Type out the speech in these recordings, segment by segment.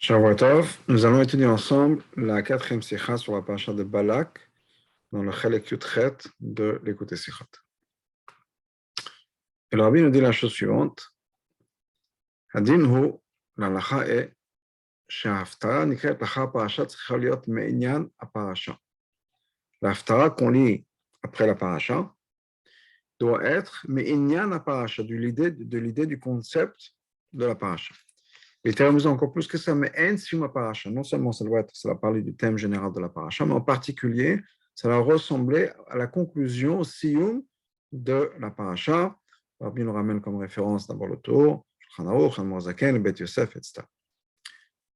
Shavuot, nous allons étudier ensemble la quatrième sikha sur la paracha de Balak dans le Chelek Yudchet de l'écouter Sichot. Et le Rabbi nous dit la chose suivante. Hadin hu, l'alacha est שההפטרה נקראת לאחר הפרשה צריכה להיות מעניין הפרשה. L'haftara qu'on lit après la paracha doit être מעניין הפרשה, de l'idée du concept de la paracha. Et termes encore plus que ça, mais en paracha. Non seulement ça va parler du thème général de la paracha, mais en particulier, ça va ressembler à la conclusion, au siyum de la paracha. Rabbi nous ramène comme référence d'abord le tour, Shulchan Aruch, Admor Zaken, le Bet Yosef, etc.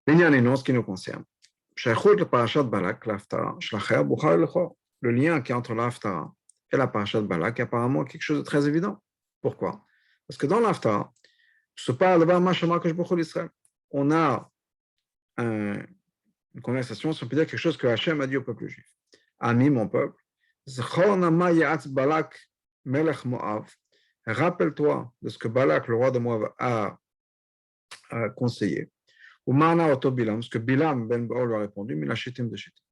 L'inyan est non, ce qui nous concerne. Shaykhut le parasha de Balak, l'haftara, shlacher, buchar lechor. Le lien qui est entre l'haftara et la paracha de Balak est apparemment quelque chose de très évident. Pourquoi? Parce que dans l'haftara, on a une conversation, si on peut dire quelque chose que Hachem a dit au peuple juif. Ami, mon peuple, rappelle-toi de ce que Balak, le roi de Moab, a conseillé. Ou ce que Bilam ben Baal lui a répondu, mais la chitim de chitim.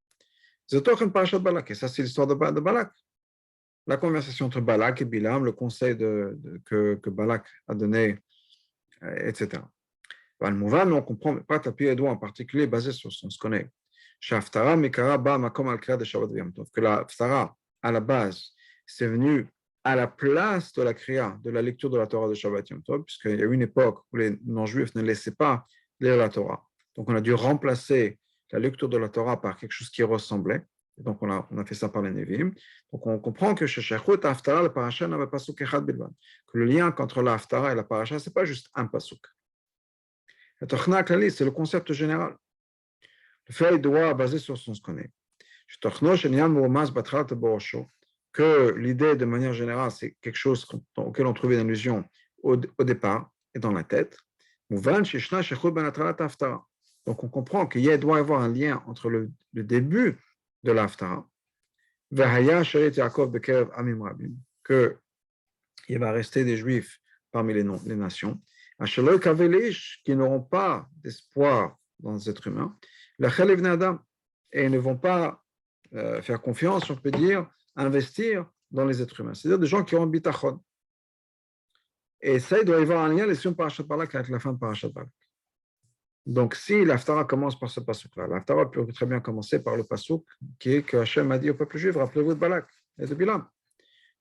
C'est une parasha de Balak, et ça c'est l'histoire de Balak. La conversation entre Balak et Bilam, le conseil que Balak a donné, etc. On comprend, mais pas tapis les doigts en particulier basé sur ce qu'on se connaît. Que la Haftara, à la base, c'est venu à la place de la Kriya, de la lecture de la Torah de Shabbat Yom Tov, puisqu'il y a eu une époque où les non-juifs ne laissaient pas lire la Torah. Donc on a dû remplacer la lecture de la Torah par quelque chose qui ressemblait. Et donc on a fait ça par les Nevi'im. Donc on comprend que chez Shechut Haftara, le parasha n'avait pas souk echad bilvan. Que le lien entre la Haftara et la parasha, ce n'est pas juste un pasouk. Le Tochna Klali, c'est le concept général. Le fait doit basé sur ce qu'on se connaît. Que l'idée, de manière générale, c'est quelque chose auquel on trouvait une allusion au départ et dans la tête. Donc on comprend qu'il doit y avoir un lien entre le début de l'Haftara, qu'il va rester des Juifs parmi les nations, qui n'auront pas d'espoir dans les êtres humains, et ne vont pas faire confiance, on peut dire, investir dans les êtres humains. C'est-à-dire des gens qui ont un bitachon. Et ça, il doit y avoir un lien, les sions parashat Balak avec la fin de parashat Balak. Donc, si l'Haftara commence par ce passouk-là, l'Haftara peut très bien commencer par le passouk qui est que Hachem a dit au peuple juif, rappelez-vous de Balak et de Bilam.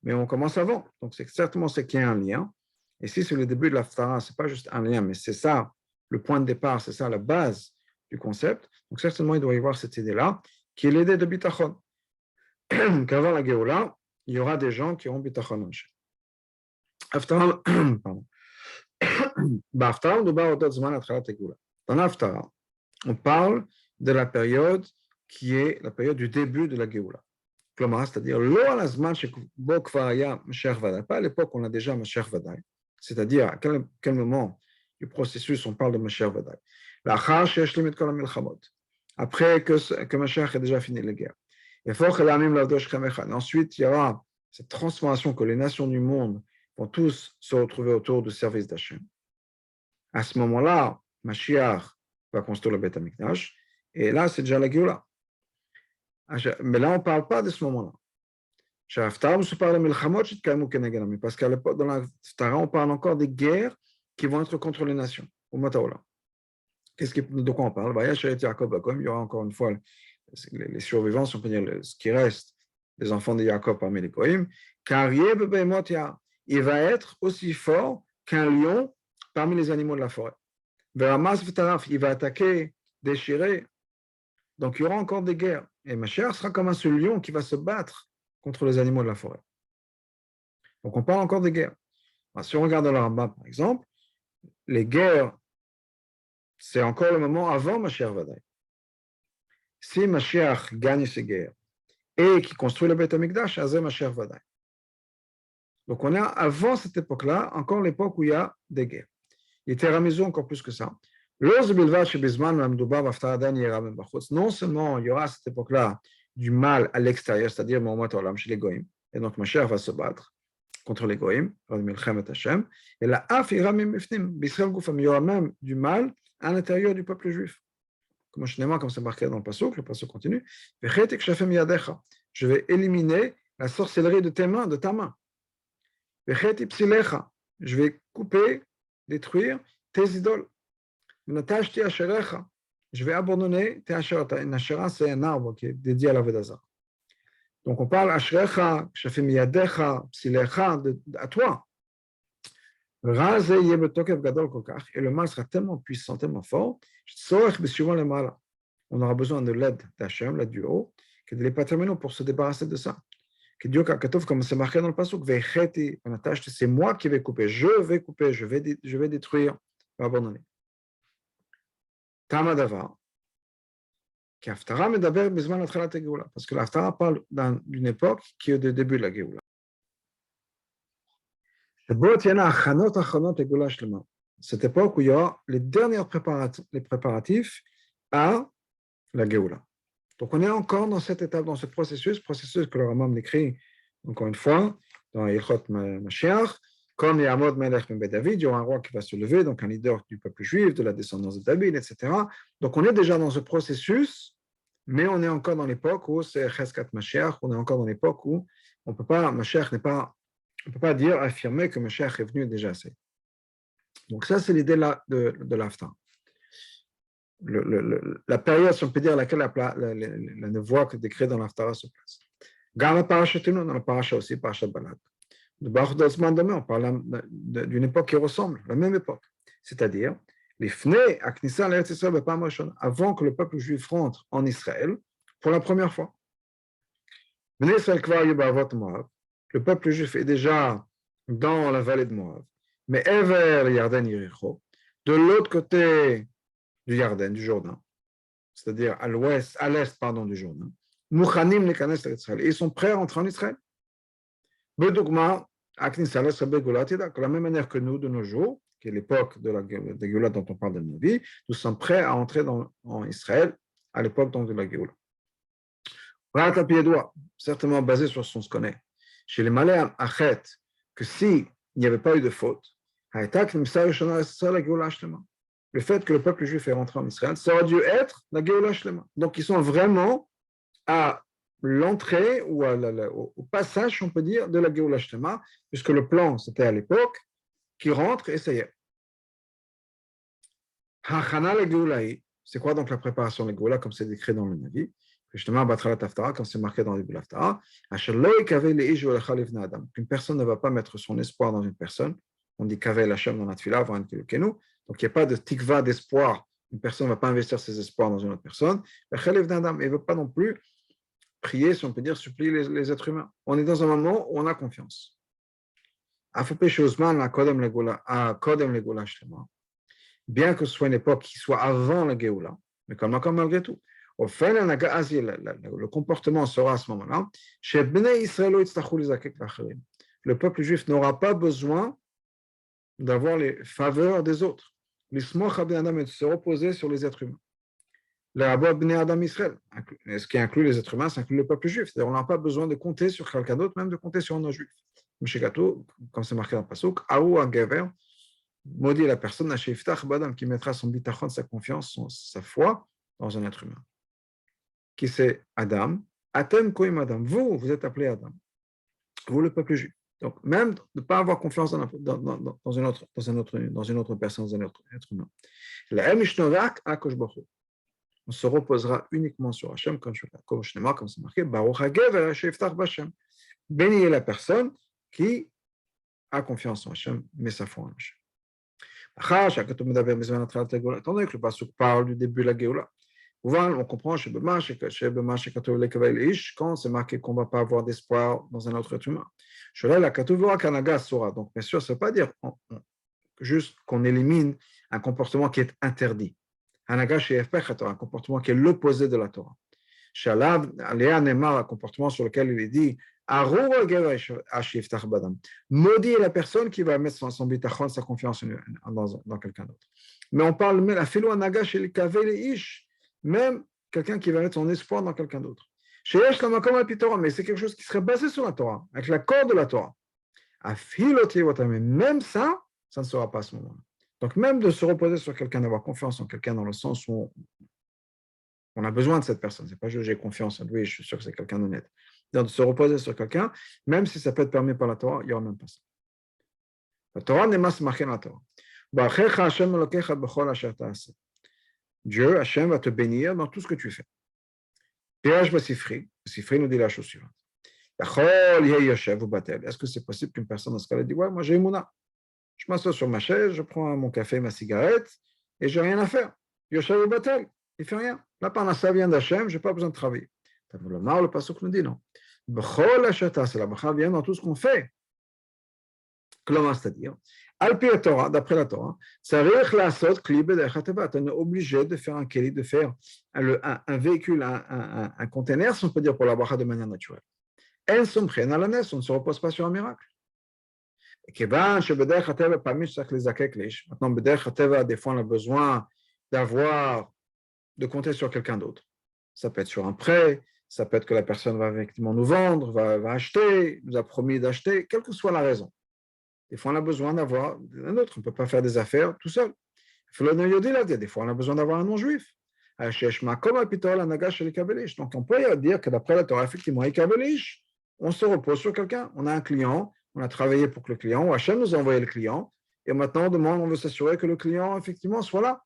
Mais on commence avant. Donc, c'est certainement ce qu'il y a un lien. Et si c'est le début de l'Haftara, ce n'est pas juste un lien, mais c'est ça le point de départ, c'est ça la base du concept. Donc, certainement, il doit y avoir cette idée-là, qui est l'idée de bitachon. Qu'avant la Géoula, il y aura des gens qui auront bitachon en Hachem. Haftara, pardon. Dans l'Haftara, on parle de la période qui est la période du début de la Géoula. C'est-à-dire, pas à l'époque où on a déjà Mashiach Vadaï, c'est-à-dire à quel moment du processus on parle de Mashiach Vadaï. Après que Mashiach ait déjà fini les guerres. Ensuite, il y aura cette transformation que les nations du monde vont tous se retrouver autour du service d'Hachem. À ce moment-là, Mashiach va construire le Beth Amikdash, et là, c'est déjà la Géoula. Mais là, on ne parle pas de ce moment-là. Parce qu'à l'époque, dans la Haftara, on parle encore des guerres qui vont être contre les nations. De quoi on parle? Il y aura encore une fois les survivants, si on peut dire ce qui reste des enfants de Jacob parmi les Goïm, car il va être aussi fort qu'un lion parmi les animaux de la forêt. Il va attaquer, déchirer. Donc il y aura encore des guerres. Et Mashiach sera comme ce lion qui va se battre contre les animaux de la forêt. Donc on parle encore des guerres. Alors, si on regarde dans le Rambam, par exemple, les guerres, c'est encore le moment avant Mashiach Vadaï. Si Mashiach gagne ces guerres et qu'il construit le Beth Amikdash, c'est Mashiach Vadaï. Donc on a avant cette époque-là, encore l'époque où il y a des guerres. Il était ramisé encore plus que ça. Non seulement il y aura à cette époque-là du mal à l'extérieur, c'est-à-dire chez les Goïm, et donc Mashiach va se battre contre les Goïm, et là, il y aura même du mal à l'intérieur du peuple juif. comme c'est marqué dans le pasuk continue, je vais éliminer la sorcellerie de tes mains, de ta main. Je vais couper, détruire tes idoles. Je vais abandonner tes asherot. Une ashera, c'est un arbre qui est dédié à l'Avodazar. Donc on parle ashrecha, shafim yadecha, psilecha, à toi. Et le mal sera tellement puissant, tellement fort, on aura besoin de l'aide d'Hachem, l'aide du haut, que de l'épatermino pour se débarrasser de ça. Que Dieu, comme c'est marqué dans le pasuk, c'est moi qui vais couper, je vais détruire, je vais abandonner. Tamadavar, parce que l'Haftara parle d'une époque qui est le début de la Géoula. Cette époque où il y aura les derniers préparatifs à la Géoula. Donc on est encore dans cette étape, dans ce processus que le Rambam décrit, encore une fois, dans Yichot Mashiach, comme Yamod Melech Ben David, il y aura un roi qui va se lever, donc un leader du peuple juif, de la descendance de David, etc. Donc on est déjà dans ce processus, mais on est encore dans l'époque où c'est Cheskat Mashiach, on est encore dans l'époque où on peut pas, Mashiach n'est pas, on ne peut pas dire, affirmer que Mashiach est venu déjà assez. Donc ça, c'est l'idée de l'Haftarah. La période, si on peut dire, à laquelle la névoie que décrit dans l'Haftarah se place. Dans la paracha aussi, paracha Balad. On parle d'une époque qui ressemble, la même époque. C'est-à-dire, avant que le peuple juif rentre en Israël pour la première fois. Le peuple juif est déjà dans la vallée de Moab, mais Ever Yarden Yericho, de l'autre côté du Yarden, du Jourdain, c'est-à-dire à l'est du Jourdain, ils sont prêts à entrer en Israël. De la même manière que nous, de nos jours, qui est l'époque de la Géoula dont on parle de nos vies, nous sommes prêts à entrer en Israël à l'époque de la Géoula. Certainement basé sur ce qu'on se connaît. Chez les Malais Achet, que s'il n'y avait pas eu de faute, le fait que le peuple juif est rentré en Israël, ça aurait dû être la Géoula Shlema. Donc ils sont vraiment à l'entrée ou au passage, on peut dire, de la Géoula Shlema, puisque le plan, c'était à l'époque, qui rentre et ça y est. Hachana la Géoulaï, c'est quoi donc la préparation de la Géoula, comme c'est décrit dans le Navi? Justement, Batralat Haftara, quand c'est marqué dans le début de l'Haftara, qu'une personne ne va pas mettre son espoir dans une personne. On dit Kavel Hashem dans la Tfila, donc il n'y a pas de tikva d'espoir. Une personne ne va pas investir ses espoirs dans une autre personne. Il ne veut pas non plus prier, si on peut dire, supplier les êtres humains. On est dans un moment où on a confiance. Bien que ce soit une époque qui soit avant la Géoula, mais comme malgré tout. Le comportement sera à ce moment-là. Le peuple juif n'aura pas besoin d'avoir les faveurs des autres. De se reposer sur les êtres humains. Ce qui inclut les êtres humains, ça inclut le peuple juif. C'est-à-dire on n'a pas besoin de compter sur quelqu'un d'autre, même de compter sur un non-juif. Comme c'est marqué dans le pasuk, maudit la personne qui mettra son bitachon, sa confiance, sa foi dans un être humain. Qui c'est Adam, Atem Koim Adam, vous êtes appelé Adam, vous le peuple juif. Donc, même de ne pas avoir confiance dans une autre personne, dans un autre être humain. On se reposera uniquement sur Hachem, comme c'est marqué, Baruch HaGever Sheyiftach B'Hashem. Béni est la personne qui a confiance en Hachem, mais sa foi en Hachem. Attendez que le pasuk parle du début de la Géoula. On comprend quand c'est marqué qu'on ne va pas avoir d'espoir dans un autre être humain. Donc, bien sûr, ça ne veut pas dire juste qu'on élimine un comportement qui est interdit. Un comportement qui est l'opposé de la Torah. Un comportement sur lequel il est dit maudit est la personne qui va mettre son bitachon, sa confiance dans quelqu'un d'autre. Mais on parle même même quelqu'un qui va mettre son espoir dans quelqu'un d'autre. Mais c'est quelque chose qui serait basé sur la Torah, avec l'accord de la Torah. Même ça ne sera pas à ce moment-là. Donc même de se reposer sur quelqu'un, d'avoir confiance en quelqu'un dans le sens où On a besoin de cette personne. Ce n'est pas juste j'ai confiance en lui, je suis sûr que c'est quelqu'un d'honnête. Donc, de se reposer sur quelqu'un, même si ça peut être permis par la Torah, il n'y aura même pas ça. La Torah n'est pas marquée dans la Torah. Dieu, Hachem, va te bénir dans tout ce que tu fais. Pirage Basifri, Basifri nous dit la chose suivante. Est-ce que c'est possible qu'une personne dans ce cas-là dise ouais, moi j'ai Mouna. Je m'assois sur ma chaise, je prends mon café, ma cigarette, et je n'ai rien à faire. Yoshev ou Batel, il ne fait rien. La parnassa vient d'Hachem, je n'ai pas besoin de travailler. Le pasuk nous dit non. B'chol hashata, c'est la bracha vient dans tout ce qu'on fait. C'est-à-dire, d'après la Torah, on est obligé de faire un keli, de faire un véhicule, un container, si on peut dire, pour la bracha de manière naturelle. On ne se repose pas sur un miracle. Maintenant, des fois, on a besoin de compter sur quelqu'un d'autre. Ça peut être sur un prêt, ça peut être que la personne va effectivement nous vendre, va acheter, nous a promis d'acheter, quelle que soit la raison. Des fois, on a besoin d'avoir un autre. On ne peut pas faire des affaires tout seul. Des fois, on a besoin d'avoir un non-juif. Donc, on peut dire que d'après la Torah, effectivement, on se repose sur quelqu'un. On a un client, on a travaillé pour que le client, ou Hachem nous a envoyé le client, et maintenant, on veut s'assurer que le client, effectivement, soit là.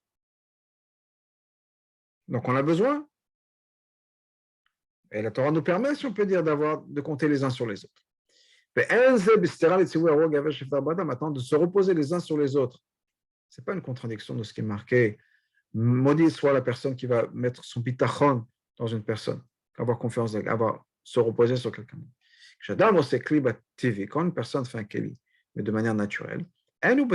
Donc, on a besoin. Et la Torah nous permet, si on peut dire, de compter les uns sur les autres. Maintenant, de se reposer les uns sur les autres, ce n'est pas une contradiction de ce qui est marqué. Maudit soit la personne qui va mettre son bitachon dans une personne, avoir confiance, se reposer sur quelqu'un. Quand une personne fait un keli, mais de manière naturelle, ce n'est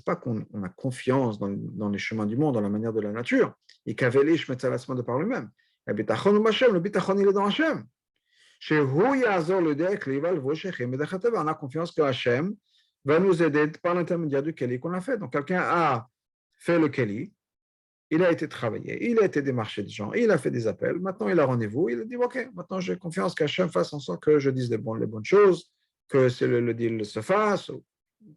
pas qu'on a confiance dans les chemins du monde, dans la manière de la nature. Et qu'avelish met ça de par lui-même. Le bitachon, il est dans Hachem. On a confiance que Hachem va nous aider par l'intermédiaire du Keli qu'on a fait. Donc, quelqu'un a fait le Keli, il a été travaillé, il a été démarché des gens, il a fait des appels, maintenant il a rendez-vous, il a dit ok, maintenant j'ai confiance qu'Hachem fasse en sorte que je dise les bonnes choses, que le deal se fasse,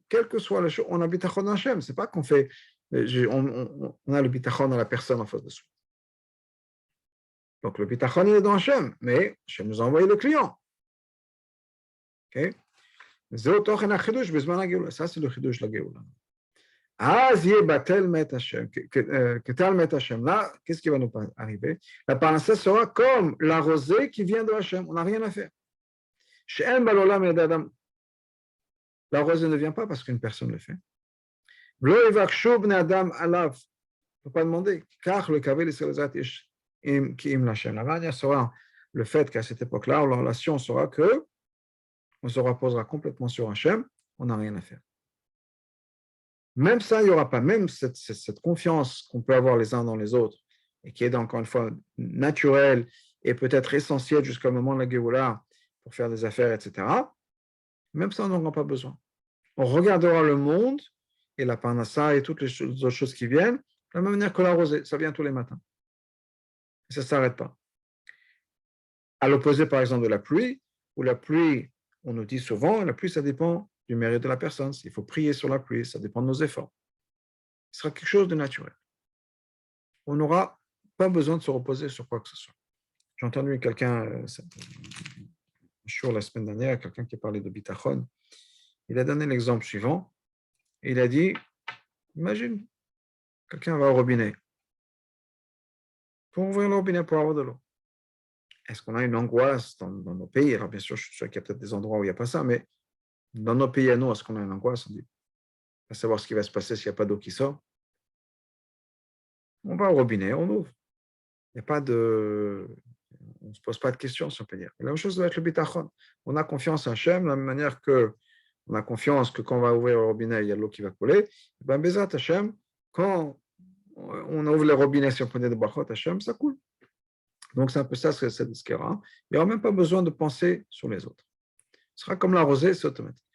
quelle que soit la chose, on a bitachon dans Hachem, c'est pas qu'on fait, on a le bitachon dans la personne en face de soi. Donc, le bitachon, il est dans Hachem, mais Hachem nous a envoyé le client. Ok? Ça, c'est le chidouche de la Géoula. Là, qu'est-ce qui va nous arriver? La parnassa sera comme la rosée qui vient de Hachem. On n'a rien à faire. La rosée ne vient pas parce qu'une personne le fait. Il ne faut pas demander, car le kavel sera le fait qu'à cette époque-là, la relation sera que on se reposera complètement sur Hachem, on n'a rien à faire. Même ça, il n'y aura pas, même cette confiance qu'on peut avoir les uns dans les autres, et qui est encore une fois naturelle et peut-être essentielle jusqu'au moment de la Géoula pour faire des affaires, etc. Même ça, on n'en aura pas besoin. On regardera le monde et la parnassa et toutes les autres choses qui viennent de la même manière que la rosée, ça vient tous les matins. Ça ne s'arrête pas. À l'opposé, par exemple, de la pluie, où la pluie, on nous dit souvent, la pluie, ça dépend du mérite de la personne. S'il faut prier sur la pluie, ça dépend de nos efforts. Ce sera quelque chose de naturel. On n'aura pas besoin de se reposer sur quoi que ce soit. J'ai entendu quelqu'un, la semaine dernière, quelqu'un qui a parlé de bitachon. Il a donné l'exemple suivant. Il a dit, imagine, quelqu'un va au robinet. Pour ouvrir le robinet pour avoir de l'eau. Est-ce qu'on a une angoisse dans nos pays? Alors bien sûr, je suis sûr qu'il y a peut-être des endroits où il n'y a pas ça, mais dans nos pays à nous, est-ce qu'on a une angoisse? On dit, à savoir ce qui va se passer s'il n'y a pas d'eau qui sort. On va au robinet, on ouvre. Il n'y a pas de... On ne se pose pas de questions, si on peut dire. Et la même chose doit être le bitachon. On a confiance en Hachem, de la même manière que on a confiance que quand on va ouvrir le robinet, il y a de l'eau qui va couler. Et bien, Bezat Hachem, quand on ouvre le robinet, si on prenait de brachot Hachem, ça coule. Donc, c'est un peu ça, c'est ce qu'il y aura. Il n'y aura même pas besoin de penser sur les autres. Ce sera comme la rosée, c'est automatique.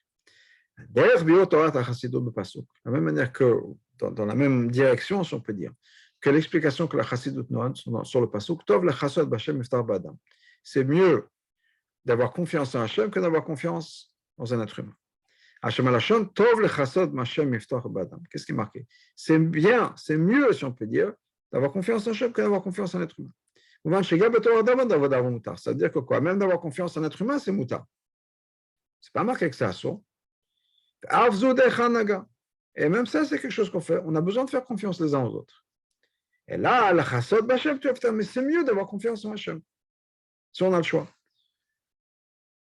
D'ailleurs, de la même manière que, dans la même direction, si on peut dire, que l'explication que la chassidut donne sur le pasuk, Tov la chasod b'Hashem iftar b'adam. C'est mieux d'avoir confiance en Hachem que d'avoir confiance dans un être humain. Hachem alashon, Tov le chasod b'Hashem iftar b'adam. Qu'est-ce qui est marqué? C'est bien, c'est mieux, si on peut dire, d'avoir confiance en Hachem que d'avoir confiance en l'être humain. C'est-à-dire que quoi? Même d'avoir confiance en l'être humain, c'est moutar. C'est pas marqué que c'est assaut. Et même ça, c'est quelque chose qu'on fait. On a besoin de faire confiance les uns aux autres. Et là, la chassot b'Hashem, tu vas faire, mais c'est mieux d'avoir confiance en Hachem. Si on a le choix.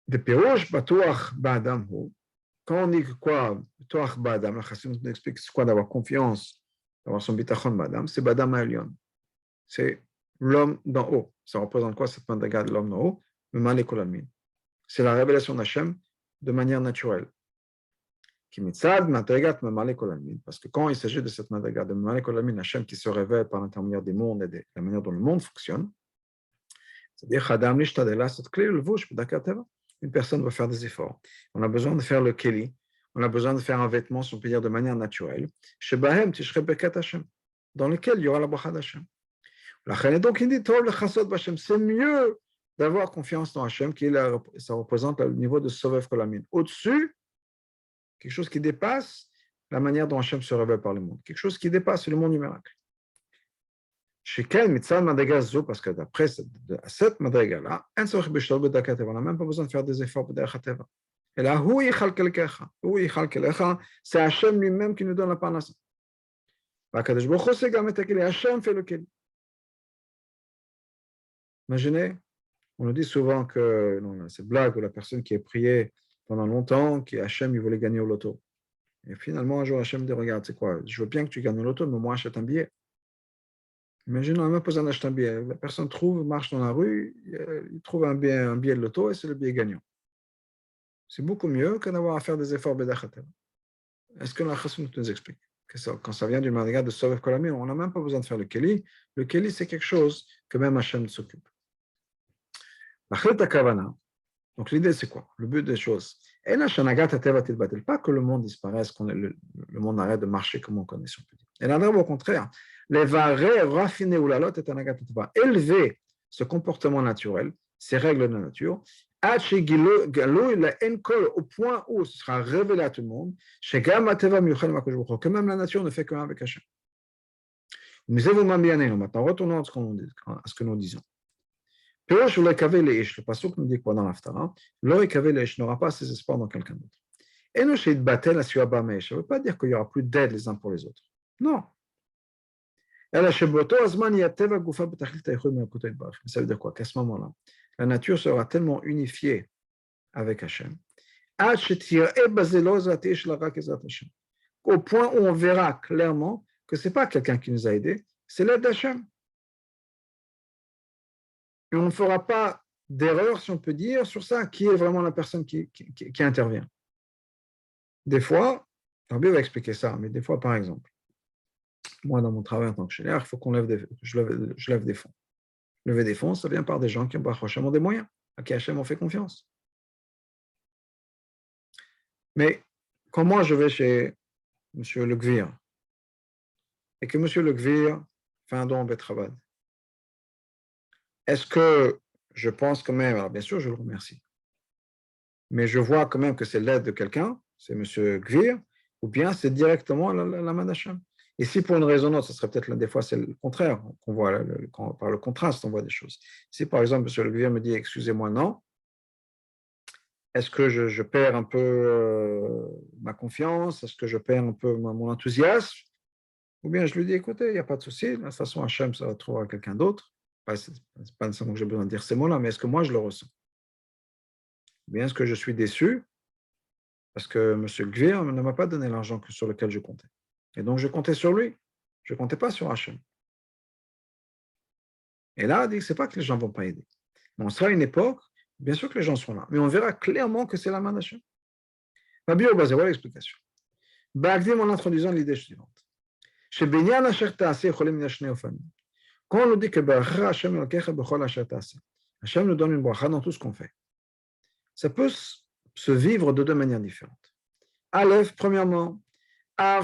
De pirouche, batuach ba'adam hu. Quand on dit que quoi, batuach ba'adam, la chassidut nous explique c'est quoi d'avoir confiance, d'avoir son bitachon ba'adam, c'est ba'adam ha'elyon. C'est l'homme d'en haut. Ça représente quoi cette madriga de l'homme d'en haut? Le mal et c'est la révélation d'Hachem de manière naturelle. Parce que quand il s'agit de cette madriga de Mamale Kolamin, Hachem qui se révèle par l'intermédiaire des mondes et de la manière dont le monde fonctionne, c'est-à-dire une personne va faire des efforts. On a besoin de faire le keli, on a besoin de faire un vêtement, si on peut dire, de manière naturelle, dans lequel il y aura la bracha d'Hachem. Donc il dit, c'est mieux d'avoir confiance dans Hachem, ça représente le niveau de Sovev Kolamin. Au-dessus, quelque chose qui dépasse la manière dont Hachem se révèle par le monde. Quelque chose qui dépasse le monde du miracle. Chez quel mitzvah madriga zo, parce que d'après cette madriga-là, on n'a même pas besoin de faire des efforts pour derech hateva. Et là, c'est Hachem lui-même qui nous donne la parnassa. Hachem fait le keli. Imaginez, on nous dit souvent que c'est blague ou la personne qui a prié pendant longtemps, qui Hachem, il voulait gagner au loto. Et finalement, un jour, Hachem dit, regarde, c'est quoi, je veux bien que tu gagnes au loto, mais moi, achète un billet. Imagine, on n'a même pas besoin d'acheter un billet. La personne marche dans la rue, il trouve un billet de loto et c'est le billet gagnant. C'est beaucoup mieux que d'avoir à faire des efforts bédachatel. Est-ce que la Chassidut nous explique que quand ça vient d'une manière de Sovev Kolamin, on n'a même pas besoin de faire le keli. Le keli, c'est quelque chose que même Hachem s'occupe. La Chet HaKavana, donc l'idée c'est quoi? Le but des choses. Pas que le monde disparaisse, le monde arrête de marcher comme on connaît, si on peut dire. Et là, au contraire, élever ce comportement naturel, ces règles de la nature, au point où ce sera révélé à tout le monde, que même la nature ne fait qu'un avec Hachem. Maintenant, retournons à ce que nous disons. Le pasuk nous dit quoi dans l'Haftara? N'aura pas ses espoirs dans quelqu'un d'autre. Ça ne veut pas dire qu'il n'y aura plus d'aide les uns pour les autres. Non. Ça veut dire quoi? Qu'à ce moment-là, la nature sera tellement unifiée avec Hachem, au point où on verra clairement que ce n'est pas quelqu'un qui nous a aidés, c'est l'aide d'Hachem. Et on ne fera pas d'erreur, si on peut dire, sur ça, qui est vraiment la personne qui intervient. Des fois, Rabbi va expliquer ça, mais des fois, par exemple, moi, dans mon travail en tant que chéliar, il faut je lève des fonds. Lever des fonds, ça vient par des gens qui ont des moyens, à qui Hachem on fait confiance. Mais quand moi, je vais chez M. Le Gvir, et que M. Le Gvir fait un don en Betravad, est-ce que je pense quand même, alors bien sûr, je le remercie, mais je vois quand même que c'est l'aide de quelqu'un, c'est M. Gvir, ou bien c'est directement la main d'Hachem. Et si pour une raison ou autre, ce serait peut-être des fois c'est le contraire, qu'on voit par le contraste, on voit des choses. Si par exemple, M. Le Gvir me dit, excusez-moi, non, est-ce que je perds un peu ma confiance, est-ce que je perds un peu mon enthousiasme, ou bien je lui dis, écoutez, il n'y a pas de souci, de toute façon, Hachem, ça va trouver quelqu'un d'autre. Ce n'est pas nécessairement que j'ai besoin de dire ces mots-là, mais est-ce que moi, je le ressens? Bien, est-ce que je suis déçu parce que M. Gvir ne m'a pas donné l'argent sur lequel je comptais. Et donc, je comptais sur lui. Je ne comptais pas sur Hachem. Et là, il dit que ce n'est pas que les gens ne vont pas aider. Mais on sera à une époque, bien sûr que les gens seront là, mais on verra clairement que c'est la main d'Hachem. Rabbi Obazé, voilà l'explication. Ba'agdim en introduisant l'idée suivante. Chez Benyan Asher Ta'aseh Cholim Minashne Ofanim. Quand on nous dit que Hachem nous donne une bracha dans tout ce qu'on fait, ça peut se vivre de deux manières différentes. Aleph, premièrement, une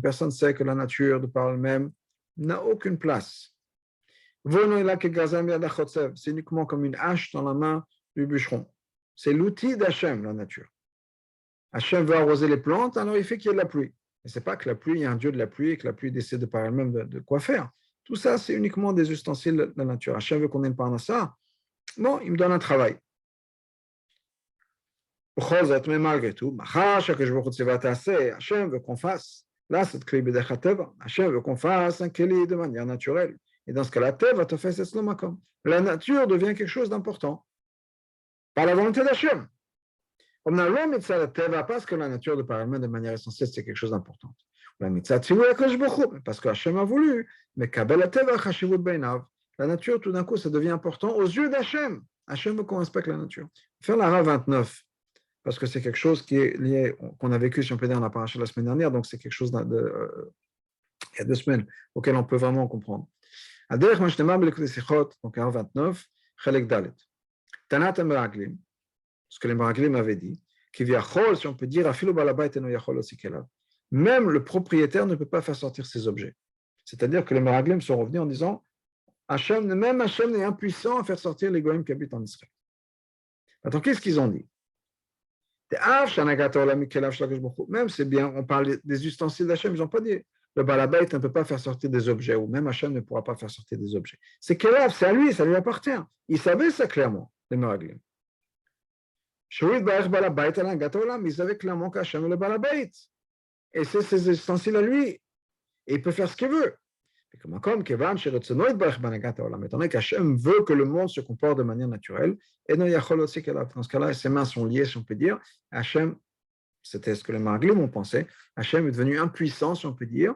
personne sait que la nature, de par elle-même, n'a aucune place. C'est uniquement comme une hache dans la main du bûcheron. C'est l'outil d'Hachem, la nature. Hachem veut arroser les plantes, alors il fait qu'il y ait de la pluie. Et ce n'est pas que la pluie, il y a un Dieu de la pluie et que la pluie décide par elle-même de quoi faire. Tout ça, c'est uniquement des ustensiles de la nature. Hachem veut qu'on ait une parnassa. Bon, il me donne un travail. Mais malgré tout, Hachem veut qu'on fasse. Là, cette clé B'dechateva. Hachem veut qu'on fasse un keli de manière naturelle. Et dans ce cas-là, Teva te fait cette makom. La nature devient quelque chose d'important. Par la volonté d'Hachem. On a l'homme mitzvah Teva parce que la nature de par elle-même, de manière essentielle, c'est quelque chose d'important. La mitzvah Tzivui HaKadosh Baruch Hu, parce que Hachem a voulu. Mais Kabel Teva Chashivut Beinav. La nature, tout d'un coup, ça devient important aux yeux d'Hachem. Hachem veut qu'on respecte la nature. Faire la Ra 29. Parce que c'est quelque chose qui est lié, qu'on a vécu, si on peut dire, dans la paracha la semaine dernière, donc c'est quelque chose il y a 2 semaines, auquel on peut vraiment comprendre. Donc, en 29, Chelek Dalet. Tanat Meraglim, ce que les Meraglim avaient dit, qui vient si on peut dire, même le propriétaire ne peut pas faire sortir ses objets. C'est-à-dire que les Meraglim sont revenus en disant, même Hachem est impuissant à faire sortir les Goïms qui habitent en Israël. Attends, qu'est-ce qu'ils ont dit? Même c'est bien, on parle des ustensiles d'Hachem, ils n'ont pas dit le balabait ne peut pas faire sortir des objets, ou même Hachem ne pourra pas faire sortir des objets. C'est Kelav, c'est à lui, ça lui appartient. Il savait ça clairement, les Meraglim. Ils savaient clairement qu'Hachem est le balabait. Et c'est ses ustensiles à lui. Et il peut faire ce qu'il veut. Étant donné qu'Hachem veut que le monde se comporte de manière naturelle, et dans ce cas-là, ses mains sont liées, si on peut dire. Hachem, c'était ce que les Meraglim ont pensé, Hachem est devenu impuissant, si on peut dire,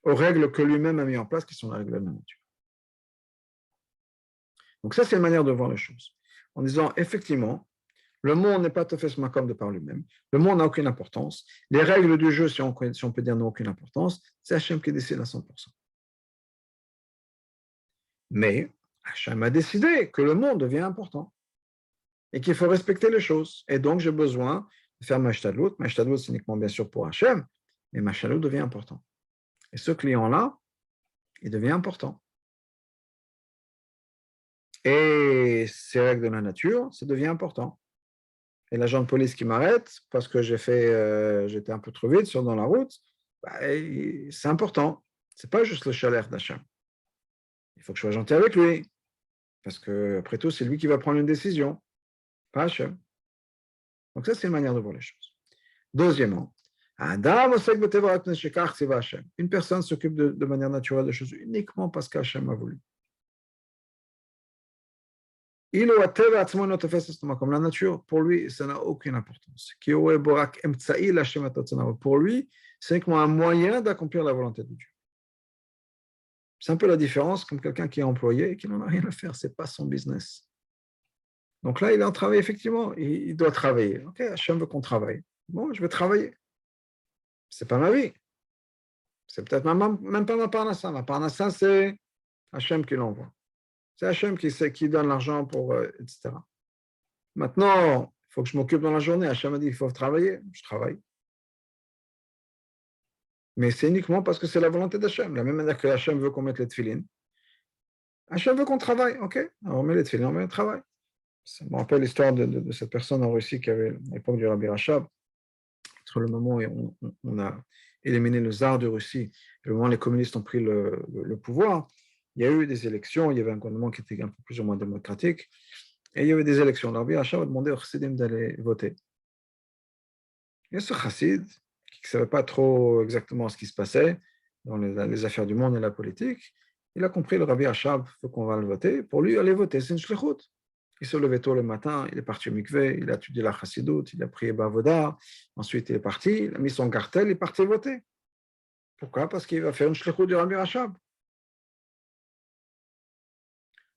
aux règles que lui-même a mis en place, qui sont les règles de la nature. Donc ça, c'est une manière de voir les choses. En disant, effectivement, le monde n'est pas tout fait makom de par lui-même. Le monde n'a aucune importance. Les règles du jeu, si on peut dire, n'ont aucune importance. C'est Hachem qui décide à 100%. Mais Hachem a décidé que le monde devient important et qu'il faut respecter les choses. Et donc, j'ai besoin de faire ma shtadlut. Ma shtadlut, c'est uniquement bien sûr pour Hachem, mais ma shtadlut devient important. Et ce client-là, il devient important. Et ces règles de la nature, ça devient important. Et l'agent de police qui m'arrête parce que j'étais un peu trop vite dans la route, c'est important. Ce n'est pas juste le chaleur d'Hachem. Il faut que je sois gentil avec lui. Parce qu'après tout, c'est lui qui va prendre une décision, pas Hachem. Donc ça, c'est une manière de voir les choses. Deuxièmement, une personne s'occupe de manière naturelle des choses uniquement parce qu'Hachem a voulu. Comme la nature, pour lui, ça n'a aucune importance. Pour lui, c'est uniquement un moyen d'accomplir la volonté de Dieu. C'est un peu la différence comme quelqu'un qui est employé et qui n'en a rien à faire, ce n'est pas son business. Donc là, il est en travail, effectivement, il doit travailler. Ok, Hachem veut qu'on travaille. Bon, je vais travailler. Ce n'est pas ma vie. C'est peut-être même pas ma parnassa. Ma parnassa, c'est Hachem qui l'envoie. C'est Hachem qui donne l'argent pour, etc. Maintenant, il faut que je m'occupe dans la journée. Hachem a dit qu'il faut travailler. Je travaille. Mais c'est uniquement parce que c'est la volonté d'Hachem. De la même manière que Hachem veut qu'on mette les tefilines. Hachem veut qu'on travaille. OK, alors on met les tefilines, on met le travail. Ça me rappelle l'histoire de cette personne en Russie qui avait, à l'époque du Rabbi Rachab, entre le moment où on a éliminé le tsar de Russie et le moment où les communistes ont pris le pouvoir, il y a eu des élections, il y avait un gouvernement qui était un peu plus ou moins démocratique, et il y avait des élections. Le Rabbi Rachab a demandé aux chassidim d'aller voter. Et ce chassid, qui ne savait pas trop exactement ce qui se passait dans les affaires du monde et la politique, il a compris, le Rabbi Rachab veut qu'on va le voter. Pour lui, aller voter, c'est une shlichut. Il se levait tôt le matin, il est parti au mikveh, il a étudié la chassidoute, il a prié Bavoda, ensuite il est parti, il a mis son cartel, il est parti voter. Pourquoi? Parce qu'il va faire une shlichut du Rabbi Rachab.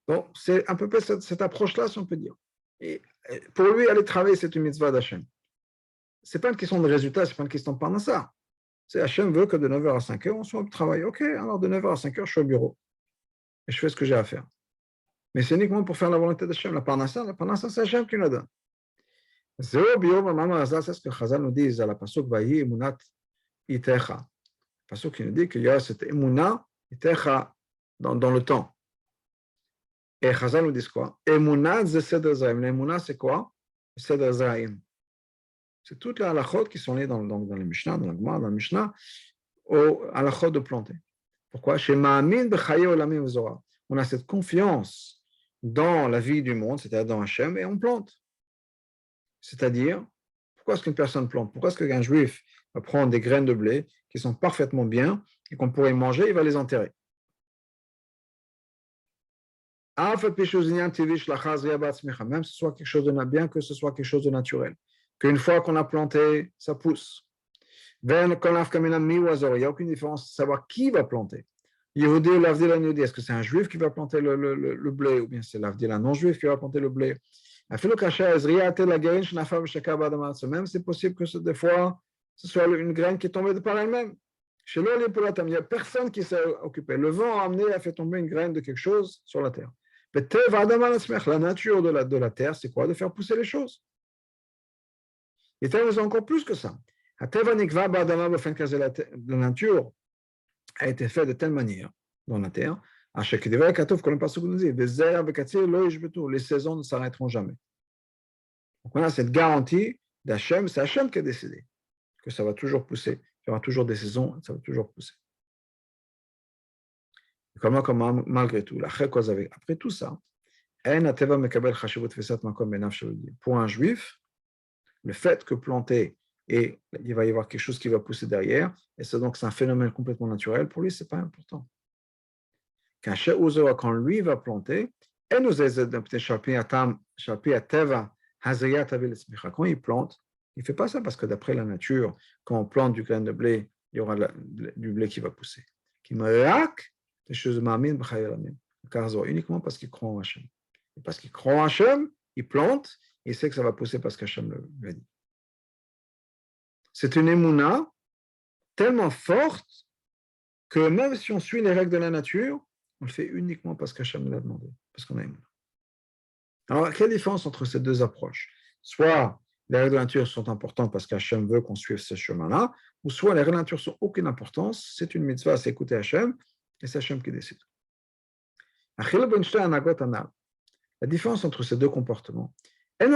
Donc, c'est un peu près cette approche-là, si on peut dire. Et pour lui, aller travailler, c'est une mitzvah d'Hachem. Ce n'est pas une question de résultat, ce n'est pas une question de parnassa. C'est Hachem veut que de 9h à 5h, on soit au travail. OK, alors de 9h à 5h, je suis au bureau. Et je fais ce que j'ai à faire. Mais c'est uniquement pour faire la volonté d'Hachem. La parnassa, c'est Hachem qui nous donne. C'est ce que Chazal nous dit à la pasuk Vayi emunat itecha. Pasuk qui nous dit qu'il y a cette emuna itecha dans le temps. Et Chazal nous dit quoi? Emunat c'est Seder Zraim. L'emuna, c'est quoi? Seder Zraim. C'est toutes les halachot qui sont liées dans les Mishnah, dans la Gemara, dans le Mishnah, aux halachot de planter. Pourquoi? Chez Ma'amin b'chaye olamim v'zora. On a cette confiance dans la vie du monde, c'est-à-dire dans Hachem, et on plante. C'est-à-dire, pourquoi est-ce qu'une personne plante? Pourquoi est-ce qu'un juif va prendre des graines de blé qui sont parfaitement bien et qu'on pourrait manger, il va les enterrer? Même que ce soit quelque chose de bien, que ce soit quelque chose de naturel. Qu'une fois qu'on a planté, ça pousse. Il n'y a aucune différence de savoir qui va planter. Est-ce que c'est un juif qui va planter le blé ou bien c'est l'avdil un non-juif qui va planter le blé? Même c'est possible que des fois, ce soit une graine qui est tombée de par elle-même. Il n'y a personne qui s'est occupé. Le vent a amené, a fait tomber une graine de quelque chose sur la terre. La nature de la terre, c'est quoi? De faire pousser les choses. Et c'est encore plus que ça. La nature a été faite de telle manière dans la terre, à chaque comme le passage nous dit, les saisons ne s'arrêteront jamais. Donc on a cette garantie d'Hachem, c'est Hachem qui a décidé que ça va toujours pousser, il y aura toujours des saisons, ça va toujours pousser. Comme malgré tout, après tout ça, pour un juif, le fait que planter et il va y avoir quelque chose qui va pousser derrière, et c'est donc c'est un phénomène complètement naturel, pour lui, ce n'est pas important. Quand lui va planter, quand il plante, il ne fait pas ça parce que d'après la nature, quand on plante du grain de blé, il y aura du blé qui va pousser. Uniquement parce qu'il croit en Hachem. Et parce qu'il croit en Hachem, il plante, et il sait que ça va pousser parce qu'Hachem l'a dit. C'est une émouna tellement forte que même si on suit les règles de la nature, on le fait uniquement parce qu'Hachem l'a demandé, parce qu'on a émouna. Alors, quelle différence entre ces deux approches? Soit les règles de la nature sont importantes parce qu'Hachem veut qu'on suive ce chemin-là, ou soit les règles de la nature n'ont aucune importance, c'est une mitzvah, c'est écouter Hachem, et c'est Hachem qui décide. La différence entre ces deux comportements, ce n'est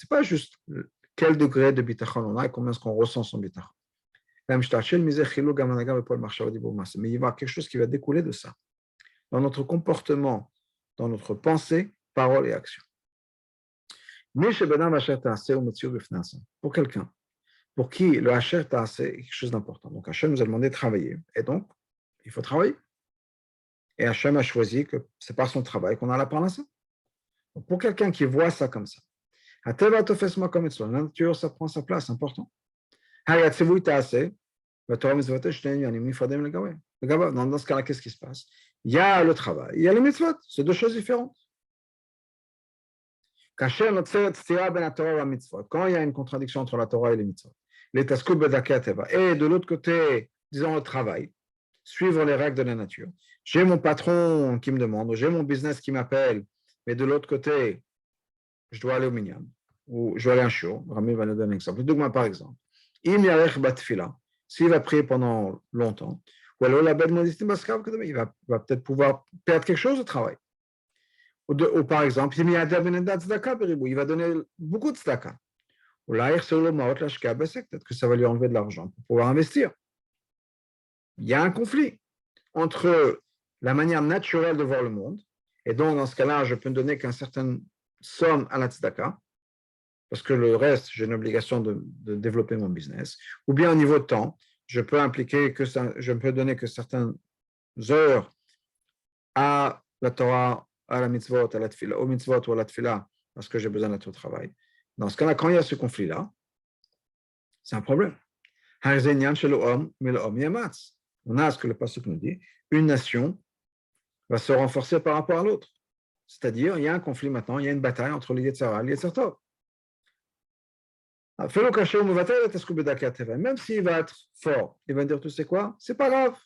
pas juste quel degré de bitachon on a et combien est-ce qu'on ressent son bitachon. Mais il y a quelque chose qui va découler de ça, dans notre comportement, dans notre pensée, parole et action. Pour quelqu'un, pour qui le Hacher Taaseh est quelque chose d'important. Donc Hachem nous a demandé de travailler, et donc il faut travailler. Et Hachem a choisi que c'est par son travail qu'on a la parnassa. Pour quelqu'un qui voit ça comme ça, la nature, ça prend sa place, c'est important. Dans ce cas-là, qu'est-ce qui se passe? Il y a le travail, il y a les mitzvot, c'est deux choses différentes. Quand il y a une contradiction entre la Torah et les mitzvot, et de l'autre côté, disons le travail, suivre les règles de la nature. J'ai mon patron qui me demande, j'ai mon business qui m'appelle, mais de l'autre côté, je dois aller au minyan, ou je dois aller à un shiur. Rami va nous donner un exemple. Par exemple, s'il va prier pendant longtemps, ou alors il va peut-être pouvoir perdre quelque chose au travail. Ou par exemple, il va donner beaucoup de tzedaka. Peut-être que ça va lui enlever de l'argent pour pouvoir investir. Il y a un conflit entre la manière naturelle de voir le monde, et donc dans ce cas-là, je peux ne donner qu'une certaine somme à la tzedaka, parce que le reste, j'ai une obligation de développer mon business, ou bien au niveau de temps, je peux impliquer que je ne peux donner que certaines heures à la Torah, à la mitzvot, à la tefila, au mitzvot ou à la tefila, parce que j'ai besoin d'être au travail. Dans ce cas-là, quand il y a ce conflit-là, c'est un problème. On a ce que le pasuk nous dit, une nation va se renforcer par rapport à l'autre. C'est-à-dire, il y a un conflit maintenant, il y a une bataille entre les Yetzirah et les Yetzer Tov. Même s'il va être fort, il va dire, tu sais quoi, c'est pas grave.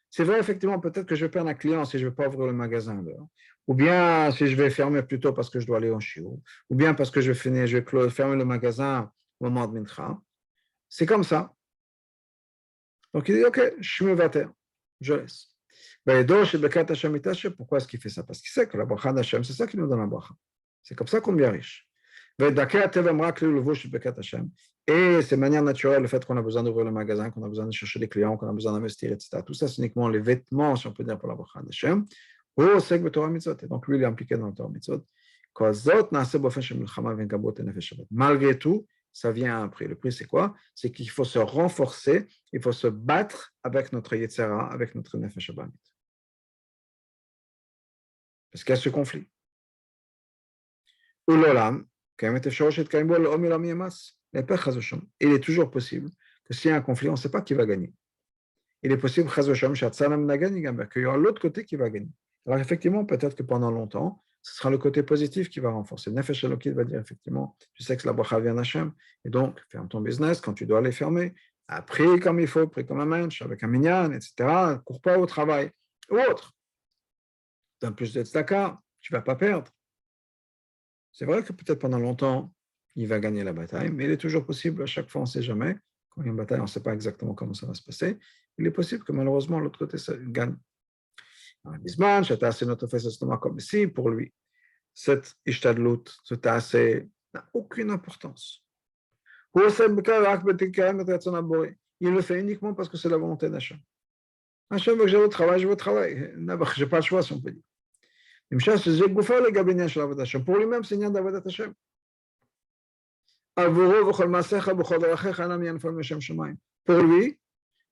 C'est vrai, effectivement, peut-être que je vais perdre un client si je ne vais pas ouvrir le magasin. Ou bien si je vais fermer plus tôt parce que je dois aller en shiur. Ou bien parce que je vais fermer le magasin au moment de Mincha. C'est comme ça. Donc il dit, ok, je me vais taire, je laisse. Pourquoi est-ce qu'il fait ça? Parce qu'il sait que la bracha d'Hachem, c'est ça qui nous donne la bracha. C'est comme ça qu'on devient riche. Et c'est de manière naturelle le fait qu'on a besoin d'ouvrir le magasin, qu'on a besoin de chercher des clients, qu'on a besoin d'investir, etc. Tout ça, c'est uniquement les vêtements, si on peut dire, pour la bracha d'Hashem. Et donc, lui, il est impliqué dans le Torah Mitzvot. Malgré tout, ça vient à un prix. Le prix, c'est quoi? C'est qu'il faut se renforcer, il faut se battre avec notre Yetzera, avec notre Nefesh Abamit. Parce qu'il y a ce conflit. Il est toujours possible que s'il y a un conflit, on ne sait pas qui va gagner. Il est possible qu'il y aura l'autre côté qui va gagner. Alors effectivement, peut-être que pendant longtemps, ce sera le côté positif qui va renforcer. Le Nefesh Elokit va dire effectivement, je sais que la bracha vient d'Hachem, et donc ferme ton business quand tu dois les fermer, prie comme il faut, prie comme un mensch, avec un minyan, etc. Cours pas au travail, ou autre. Donne plus de tzedaka, tu ne vas pas perdre. C'est vrai que peut-être pendant longtemps, il va gagner la bataille, mais il est toujours possible, à chaque fois, on ne sait jamais. Quand il y a une bataille, on ne sait pas exactement comment ça va se passer. Il est possible que malheureusement, l'autre côté, ça gagne. Bisman, comme si pour lui, cette ishtadlut, ce tassé, n'a aucune importance. Il le fait uniquement parce que c'est la volonté d'Hachem. Hachem veut que j'ai le travail, je veux travailler. Je n'ai pas le choix, si on peut dire. Pour lui-même, c'est Nyan d'Avodat Hashem. Pour lui,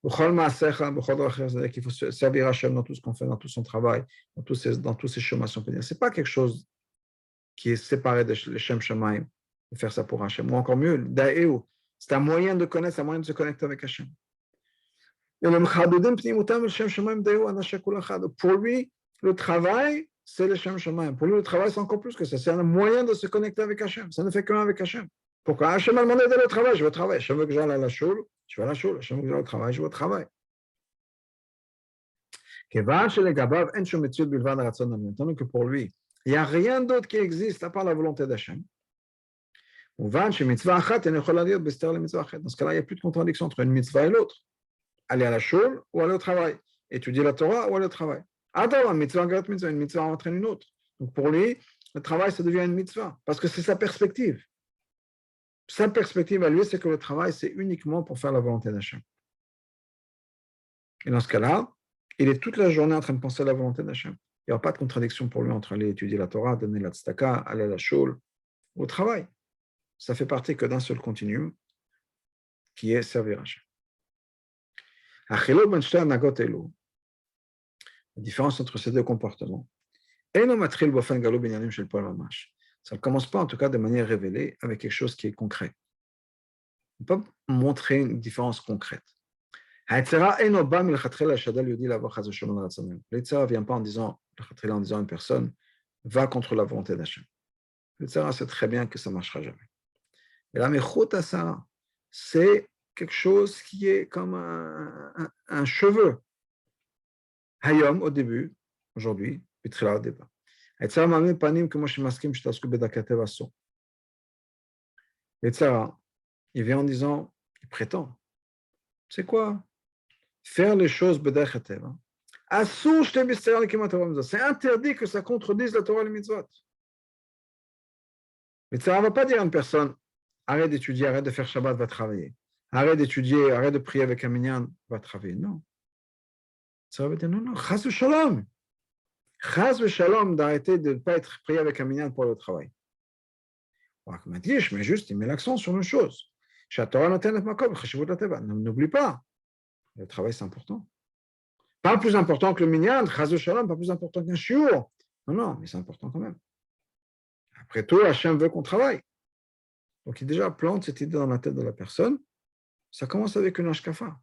c'est-à-dire qu'il faut servir Hachem dans tout ce qu'on fait, dans tout son travail, dans tous ces chemins, si on peut dire. Ce n'est pas quelque chose qui est séparé de Shem Shemaim, de faire ça pour Hachem. Ou encore mieux, Da'eu, c'est un moyen de connaître, c'est un moyen de se connecter avec Hachem. Pour lui, le travail, c'est le Shem Shemaim. Pour lui, le travail, c'est encore plus que ça. C'est un moyen de se connecter avec Hachem. Ça ne fait qu'un avec Hachem. Pourquoi Hachem a demandé d'aller au travail? Je vais au travail. Hachem veut que j'aille à la choule, je vais à la choule. Hachem veut que j'aille au travail, je vais au travail. Tandis que pour lui, il n'y a rien d'autre qui existe à part la volonté d'Hachem. Dans ce cas-là, il n'y a plus de contradiction entre une mitzvah et l'autre. Aller à la choule ou aller au travail. Étudier la Torah ou aller au travail. Une mitzvah entraîne une autre. Donc pour lui, le travail, ça devient une mitzvah. Parce que c'est sa perspective. Sa perspective à lui, c'est que le travail, c'est uniquement pour faire la volonté d'Hachem. Et dans ce cas-là, il est toute la journée en train de penser à la volonté d'Hachem. Il n'y aura pas de contradiction pour lui entre aller étudier la Torah, donner la tzedaka, aller à la choule, au travail. Ça fait partie que d'un seul continuum, qui est servir Hachem. La différence entre ces deux comportements, ça ne commence pas en tout cas de manière révélée avec quelque chose qui est concret. On peut montrer une différence concrète. Le Yitzhara ne vient pas en disant à une personne va contre la volonté d'Hachem. Le Yitzhara sait très bien que ça ne marchera jamais. Et la mechut asa, c'est quelque chose qui est comme un cheveu. Hayom, au début, aujourd'hui, Pitrila au départ. Yitzhara, il vient en disant, il prétend, c'est quoi? Faire les choses b'derech hateva. C'est interdit que ça contredise la Torah et les mitzvot. Mais ça ne va pas dire à une personne, arrête d'étudier, arrête de faire Shabbat, va travailler. Arrête d'étudier, arrête de prier avec un minyan, va travailler. Non. Ça va dire, non, chas v'shalom. Chas v'shalom d'arrêter de ne pas être prié avec un minyan pour le travail. Mais juste, il met l'accent sur une chose. N'oublie pas. Le travail, c'est important. Pas plus important que le minyan, chas v'shalom, pas plus important qu'un shiur. Non, mais c'est important quand même. Après tout, Hachem veut qu'on travaille. Donc, il déjà plante cette idée dans la tête de la personne. Ça commence avec une ashkafa.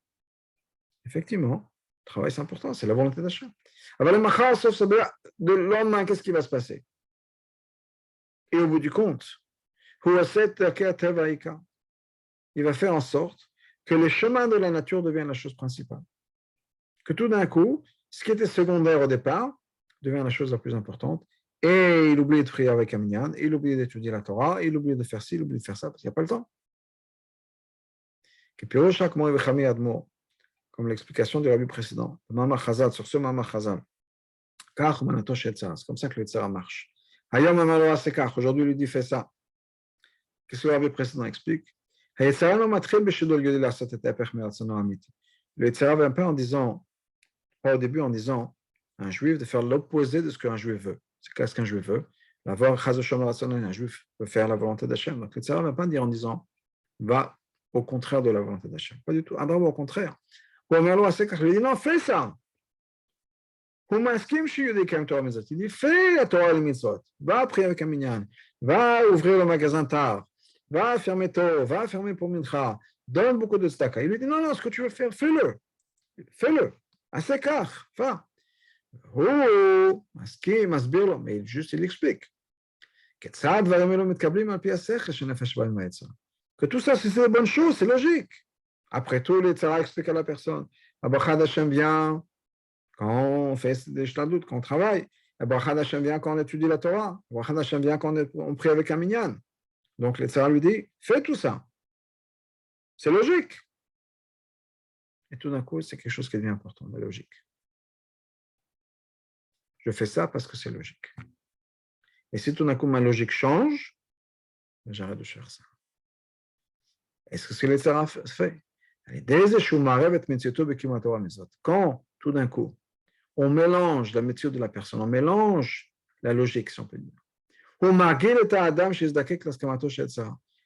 Effectivement, le travail, c'est important, c'est la volonté d'Hachem. Alors, le lendemain, qu'est-ce qui va se passer? Et au bout du compte, il va faire en sorte que les chemins de la nature deviennent la chose principale. Que tout d'un coup, ce qui était secondaire au départ devient la chose la plus importante. Et il oublie de prier avec un minyan, il oublie d'étudier la Torah, il oublie de faire ci, il oublie de faire ça, parce qu'il n'y a pas le temps. Comme l'explication du rabbi précédent, le Mama Chazal, sur ce Mama Chazal, c'est comme ça que le Yitzhara marche. Aujourd'hui, il lui dit fais ça. Qu'est-ce que le rabbi précédent explique? Le Yetzirah vient pas en disant, pas au début en disant à un juif de faire l'opposé de ce qu'un juif veut. C'est qu'est-ce qu'un juif veut? Un juif peut faire la volonté d'Hachem. Donc le Yetzirah ne va pas dire en disant va au contraire de la volonté d'Hachem. Pas du tout. Abraham, au contraire. Il dit non, fais ça. Il dit fais la Torah et les mitzvot. Va prier avec un minyan. Va ouvrir le magasin tard. Va fermer tôt. Va fermer pour Mincha. Donne beaucoup de tzedaka. Il lui dit non, non, ce que tu veux faire, fais-le. Fais-le. Assez car. Va. Mais juste, il explique. Que tout ça, si c'est des bonnes choses, c'est logique. Après tout, les tzara expliquent à la personne. La bracha d'Hachem vient quand on fait des shtadlut, quand on travaille. La bracha d'Hachem vient quand on étudie la Torah. La bracha d'Hachem vient quand on prie avec un minyan. Donc, les tzara lui dit, fais tout ça. C'est logique. Et tout d'un coup, c'est quelque chose qui devient important, la logique. Je fais ça parce que c'est logique. Et si tout d'un coup, ma logique change, j'arrête de faire ça. Est-ce que ce que les tzara fait? Quand, tout d'un coup, on mélange la métier de la personne, on mélange la logique, si on peut dire.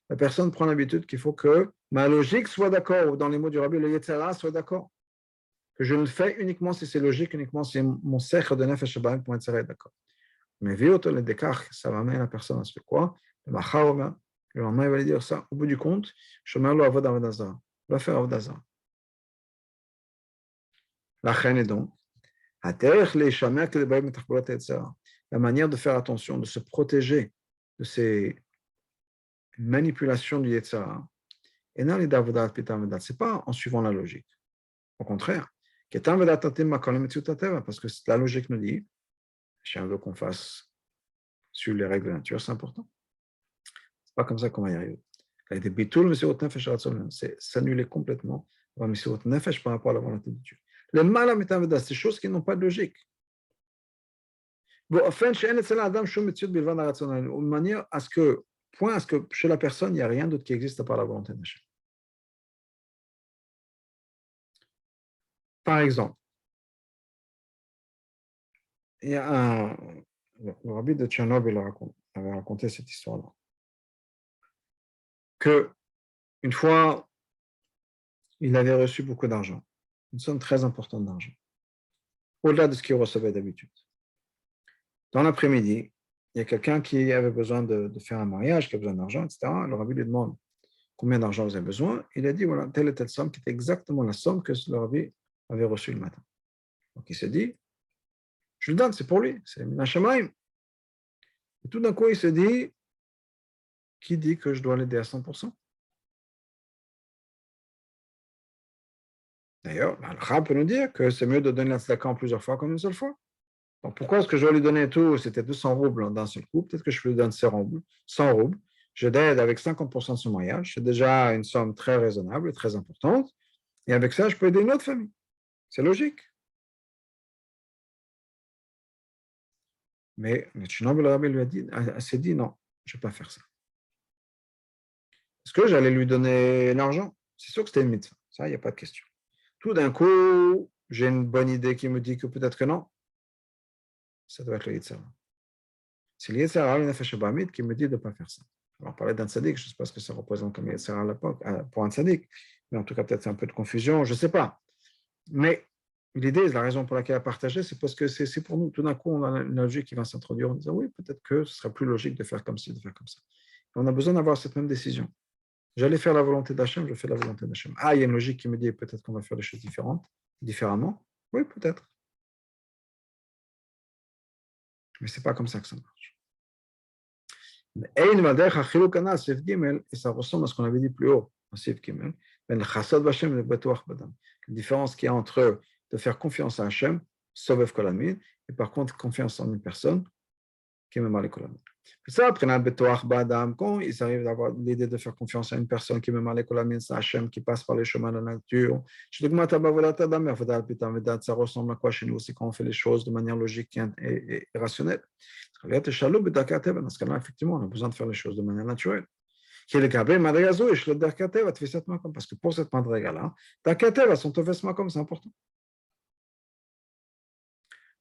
La personne prend l'habitude qu'il faut que ma logique soit d'accord, ou dans les mots du rabbi, le Yetzirah soit d'accord. Que je le fais uniquement si c'est logique, uniquement si mon sechre de nefesh habayim pour être d'accord. Mais vu autant les décarts, ça va amener la personne à se faire quoi? Le lendemain, il va lui dire ça. Au bout du compte, je mets le avodah avodah. Il va faire avodah. La chaîne est donc la manière de faire attention, de se protéger de ces manipulations du Yetzirah. Et non, ce n'est pas en suivant la logique. Au contraire, parce que la logique nous dit, si on veut qu'on fasse sur les règles de la nature, c'est important. Ce n'est pas comme ça qu'on va y arriver. C'est s'annuler complètement par rapport à la volonté de Dieu. Les mal c'est des choses qui n'ont pas de logique. De manière à ce que, point à ce que chez la personne, il n'y a rien d'autre qui existe à part la volonté d'Hachem. Par exemple, il y a le rabbi de Tchernobyl avait raconté cette histoire-là. Qu'une fois, il avait reçu beaucoup d'argent, une somme très importante d'argent, au-delà de ce qu'il recevait d'habitude. Dans l'après-midi, il y a quelqu'un qui avait besoin de faire un mariage, qui a besoin d'argent, etc. Le rabbi lui demande combien d'argent vous avez besoin. Il a dit, voilà, telle et telle somme, qui était exactement la somme que le rabbi avait reçue le matin. Donc il s'est dit, je le donne, c'est pour lui, c'est Min Hashamayim. Et tout d'un coup, il se dit, qui dit que je dois l'aider à 100%? D'ailleurs, le Chab peut nous dire que c'est mieux de donner la tzedaka en plusieurs fois qu'en une seule fois. Donc pourquoi est-ce que je dois lui donner tout? C'était 200 roubles d'un seul coup. Peut-être que je lui donne 100 roubles. Je l'aide avec 50% de son mariage. C'est déjà une somme très raisonnable et très importante. Et avec ça, je peux aider une autre famille. C'est logique. Mais le Tchernobyl, le rabbi lui s'est dit non, je ne vais pas faire ça. Est-ce que j'allais lui donner l'argent? C'est sûr que c'était une mitzvah. Ça, il n'y a pas de question. Tout d'un coup, j'ai une bonne idée qui me dit que peut-être que non. Ça doit être le Yetzirah. C'est le Yetzirah, le Nefesh Habayimit, qui me dit de ne pas faire ça. Alors, on parlait d'un tzaddik, je ne sais pas ce que ça représente comme Yetzirah à l'époque, pour un tzaddik, mais en tout cas, peut-être c'est un peu de confusion, je ne sais pas. Mais l'idée, la raison pour laquelle elle a partagé, c'est parce que c'est pour nous. Tout d'un coup, on a une logique qui va s'introduire en disant oui, peut-être que ce serait plus logique de faire comme ci, de faire comme ça. Et on a besoin d'avoir cette même décision. J'allais faire la volonté d'Hachem, je fais la volonté d'Hachem. Ah, il y a une logique qui me dit peut-être qu'on va faire des choses différemment. Oui, peut-être. Mais ce n'est pas comme ça que ça marche. Et ça ressemble à ce qu'on avait dit plus haut, en Sif Gimel, la différence qu'il y a entre de faire confiance à Hachem, Sobev Kolamid, et par contre confiance en une personne qui me mal Kolamid. Ça, quand ils arrivent d'avoir l'idée de faire confiance à une personne qui me mal Kolamid, c'est Hachem qui passe par les chemins de la nature. Ça ressemble à quoi chez nous? C'est quand on fait les choses de manière logique et rationnelle. Dans ce cas-là, effectivement, on a besoin de faire les choses de manière naturelle. Qui est le Kabé, Madrigazo, et Shloder Kateva, Tfisat Makom. Parce que pour cette Madriga-là, ta Kateva, son Tofes Makom, c'est important.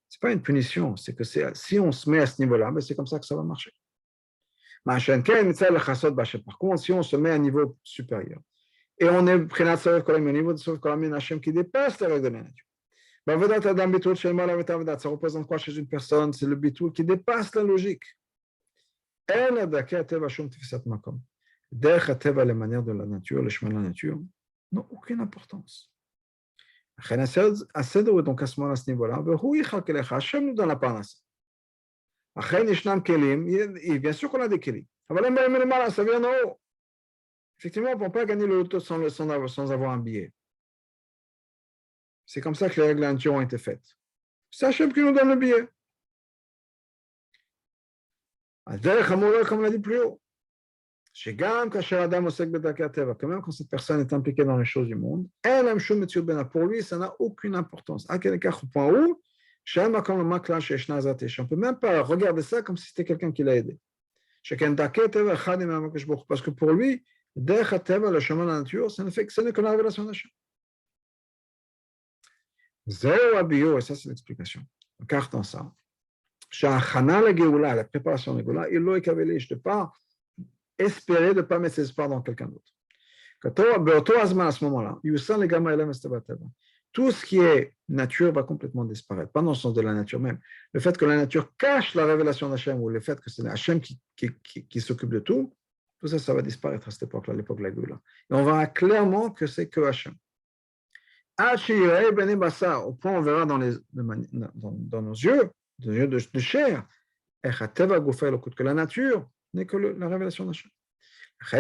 Ce n'est pas une punition, c'est que si on se met à ce niveau-là, mais c'est comme ça que ça va marcher. Par contre, si on se met à un niveau supérieur, et on est pris au niveau de Sauf Kolamim Hachem qui dépasse les règles de la nature. Ça représente quoi chez une personne? C'est le bitul qui dépasse la logique. Les manières de la nature, les chemins de la nature, n'ont aucune importance. Donc à ce niveau-là, Hachem nous donne la parnasse. Bien sûr qu'on a des kelim. Ça vient en haut. Effectivement, on ne peut pas gagner le loto sans avoir un billet. C'est comme ça que les règles de la nature ont été faites. C'est Hachem qui nous donne le billet. Comme on l'a dit plus haut, quand même quand cette personne est impliquée dans les choses du monde, pour lui, ça n'a aucune importance. À quel point où, on ne peut même pas regarder ça comme si c'était quelqu'un qui l'a aidé. Parce que pour lui, le chemin de la nature, ce n'est que la révélation d'Hachem. Et ça, c'est l'explication. Carton ça. La préparation de la Géoula, il l'a écavelé. Je ne peux pas espérer de ne pas mettre ses espoirs dans quelqu'un d'autre. À ce moment-là, tout ce qui est nature va complètement disparaître. Pas dans le sens de la nature même. Le fait que la nature cache la révélation d'Hachem ou le fait que c'est Hachem qui s'occupe de tout, tout ça, ça va disparaître à cette époque-là, l'époque de la Géoula. Et on verra clairement que c'est que Hachem. Au point où on verra dans nos yeux, de chair, que la nature n'est que la révélation d'Hachem. Parce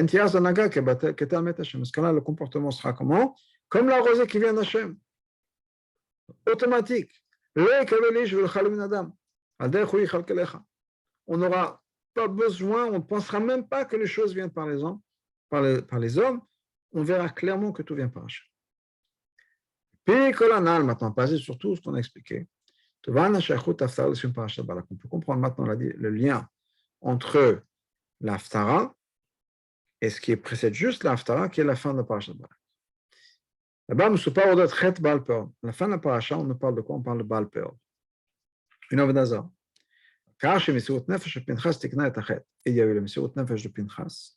que là, le comportement sera comment? Comme la rosée qui vient d'Hachem. Automatique. On n'aura pas besoin, on ne pensera même pas que les choses viennent par les hommes, on verra clairement que tout vient par Hachem. Maintenant, basé sur tout ce qu'on a expliqué, on peut comprendre maintenant le lien entre l'Haftara et ce qui précède juste l'Haftara, qui est la fin de la Parashat Balak. Là-bas, nous sommes pas au Chet Baal Peor. À la fin de la Parashat, on nous parle de quoi? On parle de Baal Peor. Une Avodazar. Car chez Messirut Nefesh, Pinchas tikna et Achet. Et il y a eu le Messirut Nefesh de Pinchas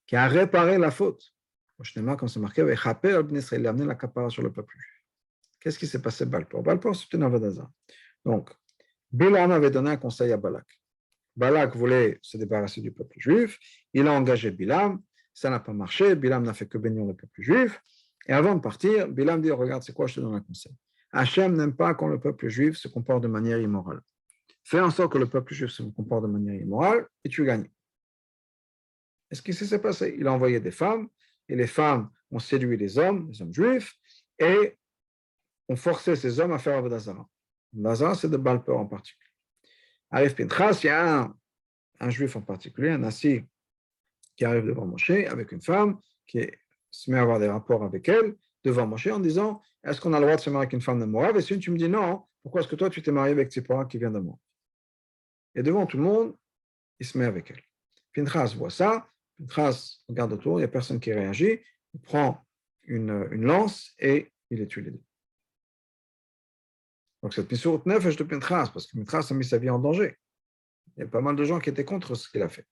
qui a réparé la faute. Comme c'est marqué, il a amené la kapara sur le peuple juif. Qu'est-ce qui s'est passé Baal Peor? Baal Peor, c'est une Avodazar. Donc, Bilam avait donné un conseil à Balak. Balak voulait se débarrasser du peuple juif. Il a engagé Bilam. Ça n'a pas marché. Bilam n'a fait que bénir le peuple juif. Et avant de partir, Bilam dit, regarde, c'est quoi, je te donne un conseil. Hachem n'aime pas quand le peuple juif se comporte de manière immorale. Fais en sorte que le peuple juif se comporte de manière immorale et tu gagnes. Et ce qui s'est passé, il a envoyé des femmes et les femmes ont séduit les hommes juifs, et ont forcé ces hommes à faire Avodazara. Avodazara, c'est de Baal Peor en particulier. Arrive Pinchas, il y a un juif en particulier, un assis, qui arrive devant Moshe avec une femme qui se met à avoir des rapports avec elle devant Moshe en disant, est-ce qu'on a le droit de se marier avec une femme de Moab? Et si tu me dis non, pourquoi est-ce que toi tu t'es marié avec Tzipora qui vient de Moab? Et devant tout le monde, il se met avec elle. Pinchas voit ça, Pinchas regarde autour, il n'y a personne qui réagit, il prend une lance et il les tue les deux. Donc cette Messirut Nefesh de Pinchas, parce que Pinchas a mis sa vie en danger. Il y a pas mal de gens qui étaient contre ce qu'il a fait.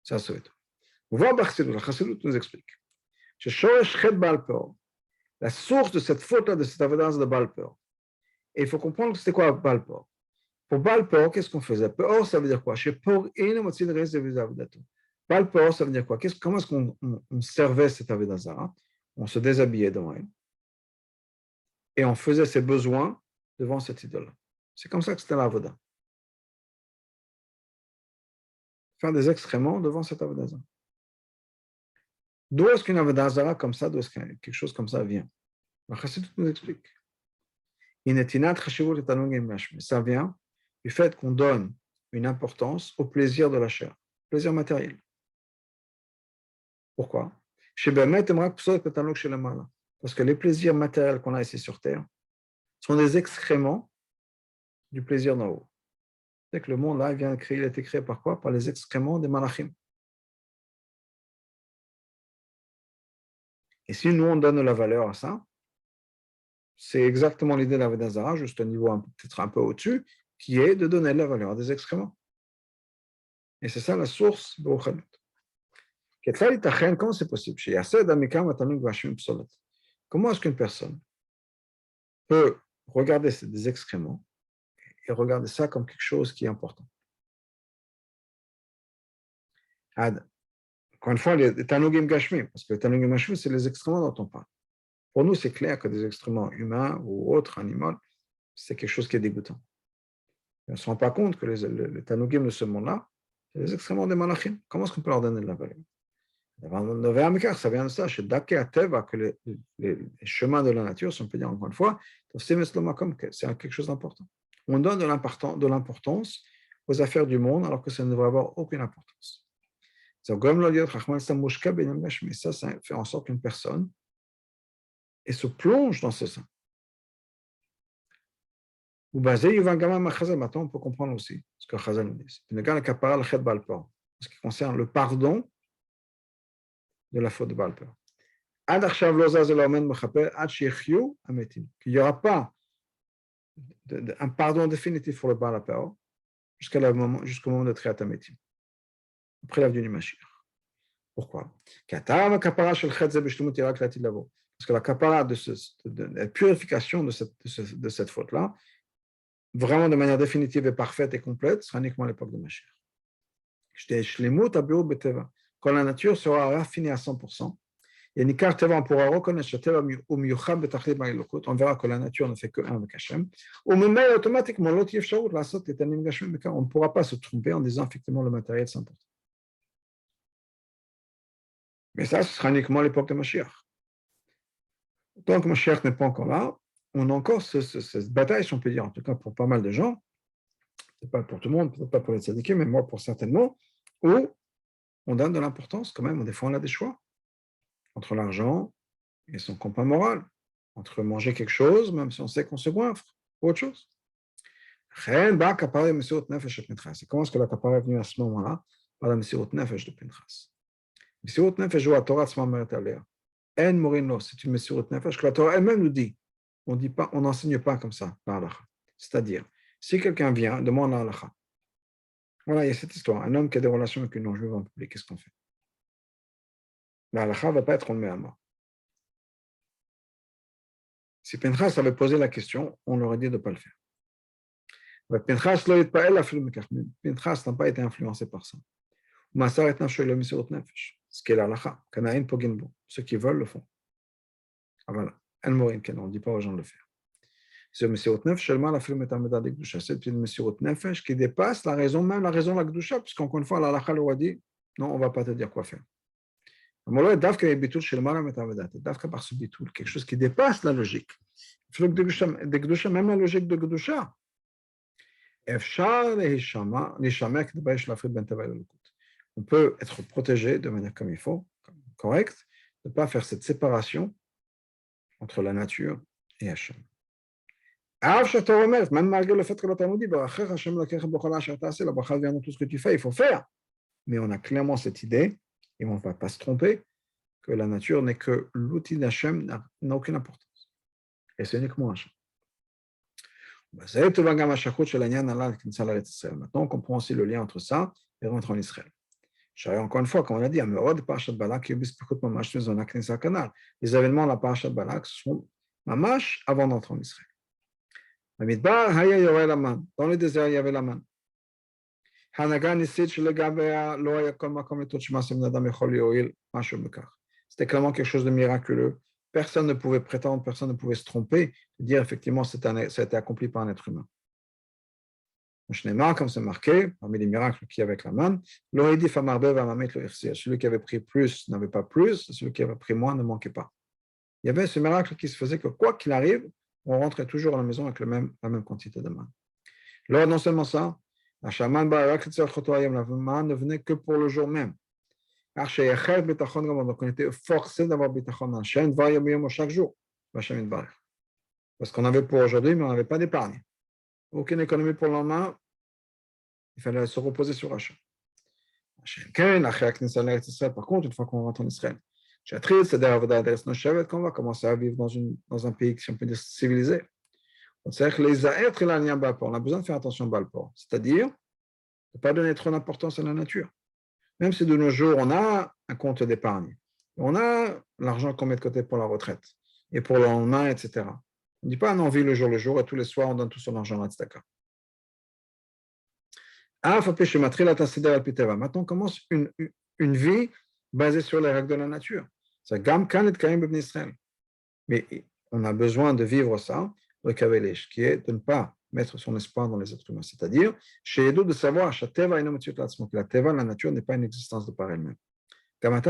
Ça, c'est tout. On voit la Chassidut nous explique. La source de cette faute-là, de cette avodaz de Baal Peor. Et il faut comprendre que c'était quoi Baal Peor. Pour Baal Peor, qu'est-ce qu'on faisait? Peor, ça veut dire quoi? Baal Peor, ça veut dire quoi? Comment est-ce qu'on servait cette avodazara? On se déshabillait devant elle. Et on faisait ses besoins devant cette idole. C'est comme ça que c'était l'avoda. Faire des excréments devant cette avodazara. D'où est-ce qu'une avodazara comme ça, d'où est-ce que quelque chose comme ça vient? La Chassidut nous explique. Ça vient du fait qu'on donne une importance au plaisir de la chair, plaisir matériel. Pourquoi? Parce que les plaisirs matériels qu'on a ici sur Terre sont des excréments du plaisir d'en haut. C'est que le monde là, il a été créé par quoi? Par les excréments des malachim. Et si nous, on donne la valeur à ça, c'est exactement l'idée de l'Avodah Zarah, juste un niveau peut-être un peu au-dessus, qui est de donner la valeur à des excréments. Et c'est ça la source de Chalut. Comment c'est possible? Comment est-ce qu'une personne peut regarder des excréments et regarder ça comme quelque chose qui est important? Encore une fois, les Tanugim Gashmi, parce que les Tanugim Gashmi, c'est les excréments dont on parle. Pour nous, c'est clair que des excréments humains ou autres animaux, c'est quelque chose qui est dégoûtant. On ne se rend pas compte que les Tanugim de ce monde-là, c'est les excréments des Malachim. Comment est-ce qu'on peut leur donner de la valeur? Ça vient de ça, chez Dake Ateva, que les chemins de la nature, si on peut dire encore une fois, c'est quelque chose d'important. On donne de l'importance aux affaires du monde alors que ça ne devrait avoir aucune importance. Ça fait en sorte qu'une personne se plonge dans ce sein. Maintenant, on peut comprendre aussi ce que Chazal nous dit. Ce qui concerne le pardon de la faute de Baal Peor. Qu'il n'y aura pas un pardon définitif pour le Baal Peor jusqu'au moment de Triat Ametim, après la venue du Mashiach. Pourquoi? Parce que la kapara la purification de cette faute-là, vraiment de manière définitive et parfaite et complète, sera uniquement à l'époque de Mashiach. Quand la nature sera raffinée à 100%, on pourra reconnaître on verra que la nature ne fait que un avec Hachem. On ne pourra pas se tromper en disant effectivement le matériel c'est important. Mais ça, ce sera uniquement à l'époque de Mashiach. Tant que Mashiach n'est pas encore là, on a encore cette bataille, si on peut dire, en tout cas pour pas mal de gens, peut-être pas pour tout le monde, peut-être pas pour les tzadikim, mais moi pour certainement, où on donne de l'importance quand même, des fois on a des choix entre l'argent et son compas moral, entre manger quelque chose, même si on sait qu'on se goinfre, ou autre chose. C'est comment est-ce que la kapara est venue à ce moment-là par la Messirut Nefesh de Pinchas. Messirut Nefesh, la Torah c'est une Messirut Nefesh que la Torah elle-même nous dit. On n'enseigne pas comme ça la halakha. C'est-à-dire, si quelqu'un vient, demande la halakha. Voilà, il y a cette histoire. Un homme qui a des relations avec une non-juive en public, qu'est-ce qu'on fait? La halakha ne va pas être on le met à mort. Si Pinchas avait posé la question, on leur aurait dit de ne pas le faire. Pinchas n'a pas été influencé par ça. Ce qui est la halakha. Ceux qui veulent le font. Ah voilà. On ne dit pas aux gens de le faire. C'est une Messirut Nefesh qui dépasse la raison, même la raison de la Kedusha, puisqu'encore une fois, la halakha leur a dit non, on ne va pas te dire quoi faire. Davka par ce bitoul, quelque chose qui dépasse la logique. Même la logique de Kedusha. On peut être protégé de manière comme il faut, correcte, de ne pas faire cette séparation entre la nature et Hachem. Même malgré le fait que l'autre nous dit, la bracha vient dans tout ce que tu fais, il faut faire. Mais on a clairement cette idée, et on ne va pas se tromper, que la nature n'est que l'outil d'Hachem, n'a aucune importance. Et c'est uniquement Hachem. Maintenant, on comprend aussi le lien entre ça et rentrer en Israël. Encore une fois, comme on l'a dit, les événements de la Parashat Balak sont mamash avant d'entrer en Israël. Dans le désert, il y avait la manne. C'était clairement quelque chose de miraculeux. Personne ne pouvait prétendre, personne ne pouvait se tromper, de dire effectivement ça a été accompli par un être humain. Comme c'est marqué, parmi les miracles qu'il y a avec la manne, celui qui avait pris plus n'avait pas plus, celui qui avait pris moins ne manquait pas. Il y avait ce miracle qui se faisait que quoi qu'il arrive, on rentrait toujours à la maison avec la même quantité de manne. Alors, non seulement ça, la manne ne venait que pour le jour même. Donc, on était forcé d'avoir bitachon dans la chaîne, chaque jour. Parce qu'on avait pour aujourd'hui, mais on n'avait pas d'épargne. Aucune économie pour le lendemain, il fallait se reposer sur Hachem. Par contre, une fois qu'on rentre en Israël, Quand on va commencer à vivre dans un pays, si on peut dire, civilisé, on a besoin de faire attention au Balpor, c'est-à-dire de ne pas donner trop d'importance à la nature. Même si de nos jours, on a un compte d'épargne, on a l'argent qu'on met de côté pour la retraite et pour le lendemain, etc. On ne dit pas on vit le jour et tous les soirs, on donne tout son argent à l'Atzedaka. Maintenant, on commence une vie basée sur les règles de la nature. Mais on a besoin de vivre ça, le Kavelesh, qui est de ne pas mettre son espoir dans les êtres humains. C'est-à-dire, chez Edo, de savoir que la Teva, la nature, n'est pas une existence de par elle-même. On a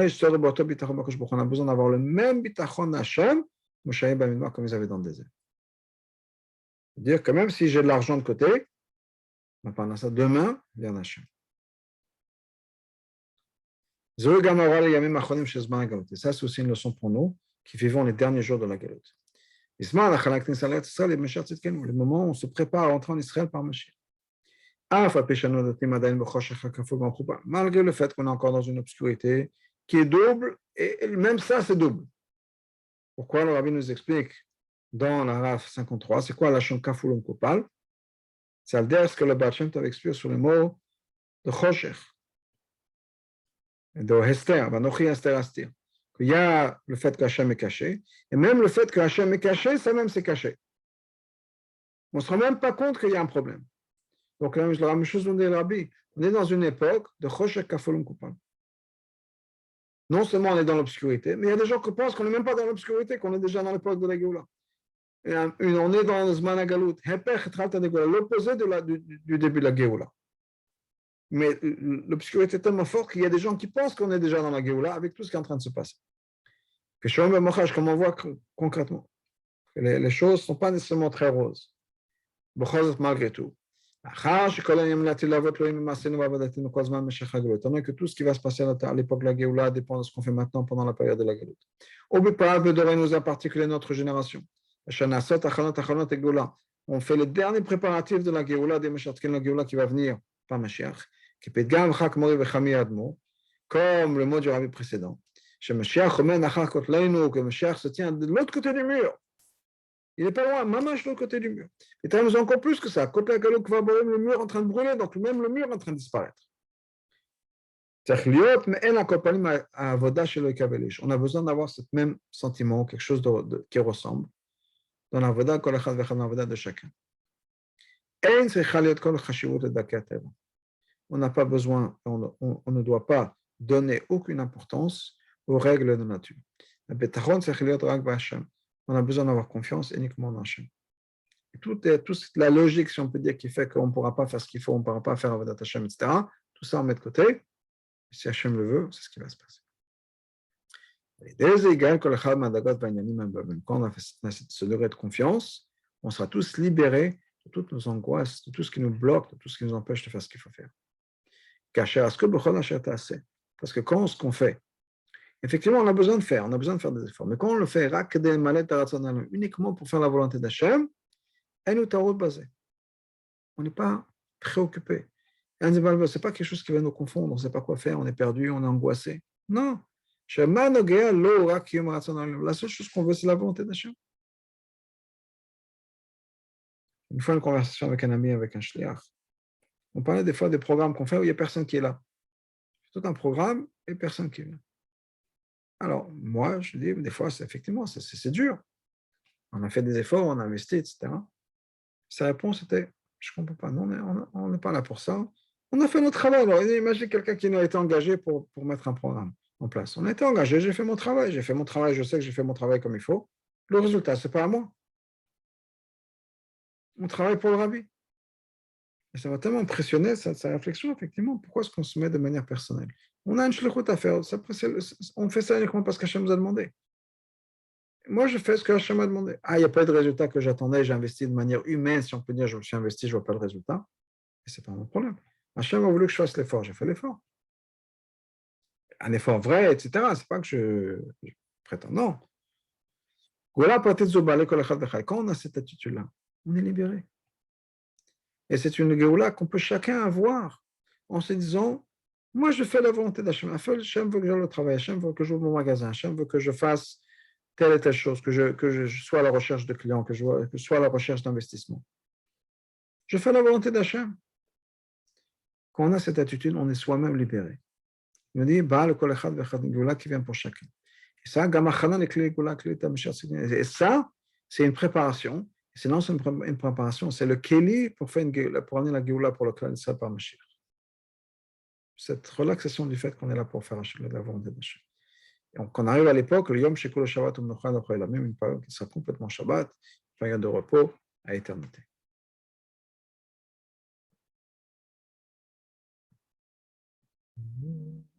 besoin d'avoir le même bitachon Hashem, comme ils avaient dans le désert. C'est-à-dire que même si j'ai de l'argent de côté, pendant ça, demain vient Hashem. Ça, c'est aussi une leçon pour nous qui vivons les derniers jours de la Galoute. Le moment où on se prépare à entrer en Israël par Mashiach. Malgré le fait qu'on est encore dans une obscurité qui est double, et même ça, c'est double. Pourquoi le Rabbi nous explique dans la Raf 53, c'est quoi la Shon Kafulum Kopal? C'est à ce que le Baal Shem Tov explique sur le mot de Choshech, de Hester, Vanochi Hester Astir. Il y a le fait qu'Hachem est caché, et même le fait qu'Hachem est caché, ça même c'est caché. On ne se rend même pas compte qu'il y a un problème. Donc la même chose on dit Rabbi, on est dans une époque de Choshech Kafulum Kopal. Non seulement on est dans l'obscurité, mais il y a des gens qui pensent qu'on n'est même pas dans l'obscurité, qu'on est déjà dans l'époque de la Géoula. On est dans le Zman HaGalut, l'opposé du début de la Géoula. Mais l'obscurité est tellement forte qu'il y a des gens qui pensent qu'on est déjà dans la Géoula avec tout ce qui est en train de se passer. Comme on voit concrètement, les choses ne sont pas nécessairement très roses. Malgré tout. Étant donné que tout ce qui va se passer à l'époque de la Géoula dépend de ce qu'on fait maintenant pendant la période de la Géoula. Nous, en particulier notre génération. On fait les derniers préparatifs de la Géoula, la Géoula qui va venir par Mashiach, comme le mot du rabbi précédent. Que Mashiach se tient de l'autre côté du mur. Il n'est pas loin, mamash de l'autre côté du mur. Et tu as encore plus que ça. Côté le mur en train de brûler, donc même le mur est en train de disparaître. On a besoin d'avoir ce même sentiment, quelque chose qui ressemble dans la voda de chacun. On n'a pas besoin, on ne doit pas donner aucune importance aux règles de nature. On a besoin d'avoir confiance uniquement en Hachem. Toute la logique, si on peut dire, qui fait qu'on ne pourra pas faire ce qu'il faut, on ne pourra pas faire Avodat Hashem, etc., tout ça on met de côté. Si Hachem le veut, c'est ce qui va se passer. Quand on a ce degré de confiance, on sera tous libérés de toutes nos angoisses, de tout ce qui nous bloque, de tout ce qui nous empêche de faire ce qu'il faut faire. Parce que quand ce qu'on fait, effectivement, on a besoin de faire des efforts. Mais quand on le fait uniquement pour faire la volonté d'Hachem, on n'est pas préoccupé. Ce n'est pas quelque chose qui va nous confondre, on ne sait pas quoi faire, on est perdu, on est angoissé. Non. La seule chose qu'on veut, c'est la volonté d'Hachem. Une fois, une conversation avec un ami, avec un shliach, on parlait des fois des programmes qu'on fait où il n'y a personne qui est là. C'est tout un programme et personne qui est là. Alors, moi, je dis, des fois, effectivement, c'est dur. On a fait des efforts, on a investi, etc. Sa réponse était, je ne comprends pas, non, on n'est pas là pour ça. On a fait notre travail. Alors, imaginez quelqu'un qui a été engagé pour mettre un programme en place. On a été engagé, j'ai fait mon travail, je sais que j'ai fait mon travail comme il faut. Le résultat, ce n'est pas à moi. On travaille pour le rabbi. Et ça m'a tellement impressionné, sa réflexion, effectivement, pourquoi est-ce qu'on se met de manière personnelle? On a une shlichut à faire, on fait ça uniquement parce qu'Hachem nous a demandé. Moi, je fais ce que Hachem m'a demandé. Il n'y a pas de résultat que j'attendais, j'ai investi de manière humaine, si on peut dire, je me suis investi, je ne vois pas le résultat. Et ce n'est pas mon problème. Hachem a voulu que je fasse l'effort, j'ai fait l'effort. Un effort vrai, etc. Ce n'est pas que je prétends, non. Quand on a cette attitude-là, on est libéré. Et c'est une Géoula qu'on peut chacun avoir en se disant, Moi, je fais la volonté d'Hachem. Hachem veut que j'aille au travail, Hachem veut que j'ouvre mon magasin, Hachem veut que je fasse telle et telle chose, que je sois à la recherche de clients, que je sois à la recherche d'investissement. Je fais la volonté d'Hachem. Quand on a cette attitude, on est soi-même libéré. Il nous dit, Baal kol echad vechad geoula qui vient pour chacun. Et ça, gamachana le kli geoula kli tamishar. Et ça, c'est une préparation. C'est non seulement une préparation, c'est le keli pour faire une geoula, pour amener la geoula pour le clan Israël par Mashiach. Cette relaxation du fait qu'on est là pour faire la volonté d'Hachem. Et donc, quand on arrive à l'époque, le Yom Shekol Shabbat ou Menucha, après la même une période qui sera complètement Shabbat, une période de repos à éternité.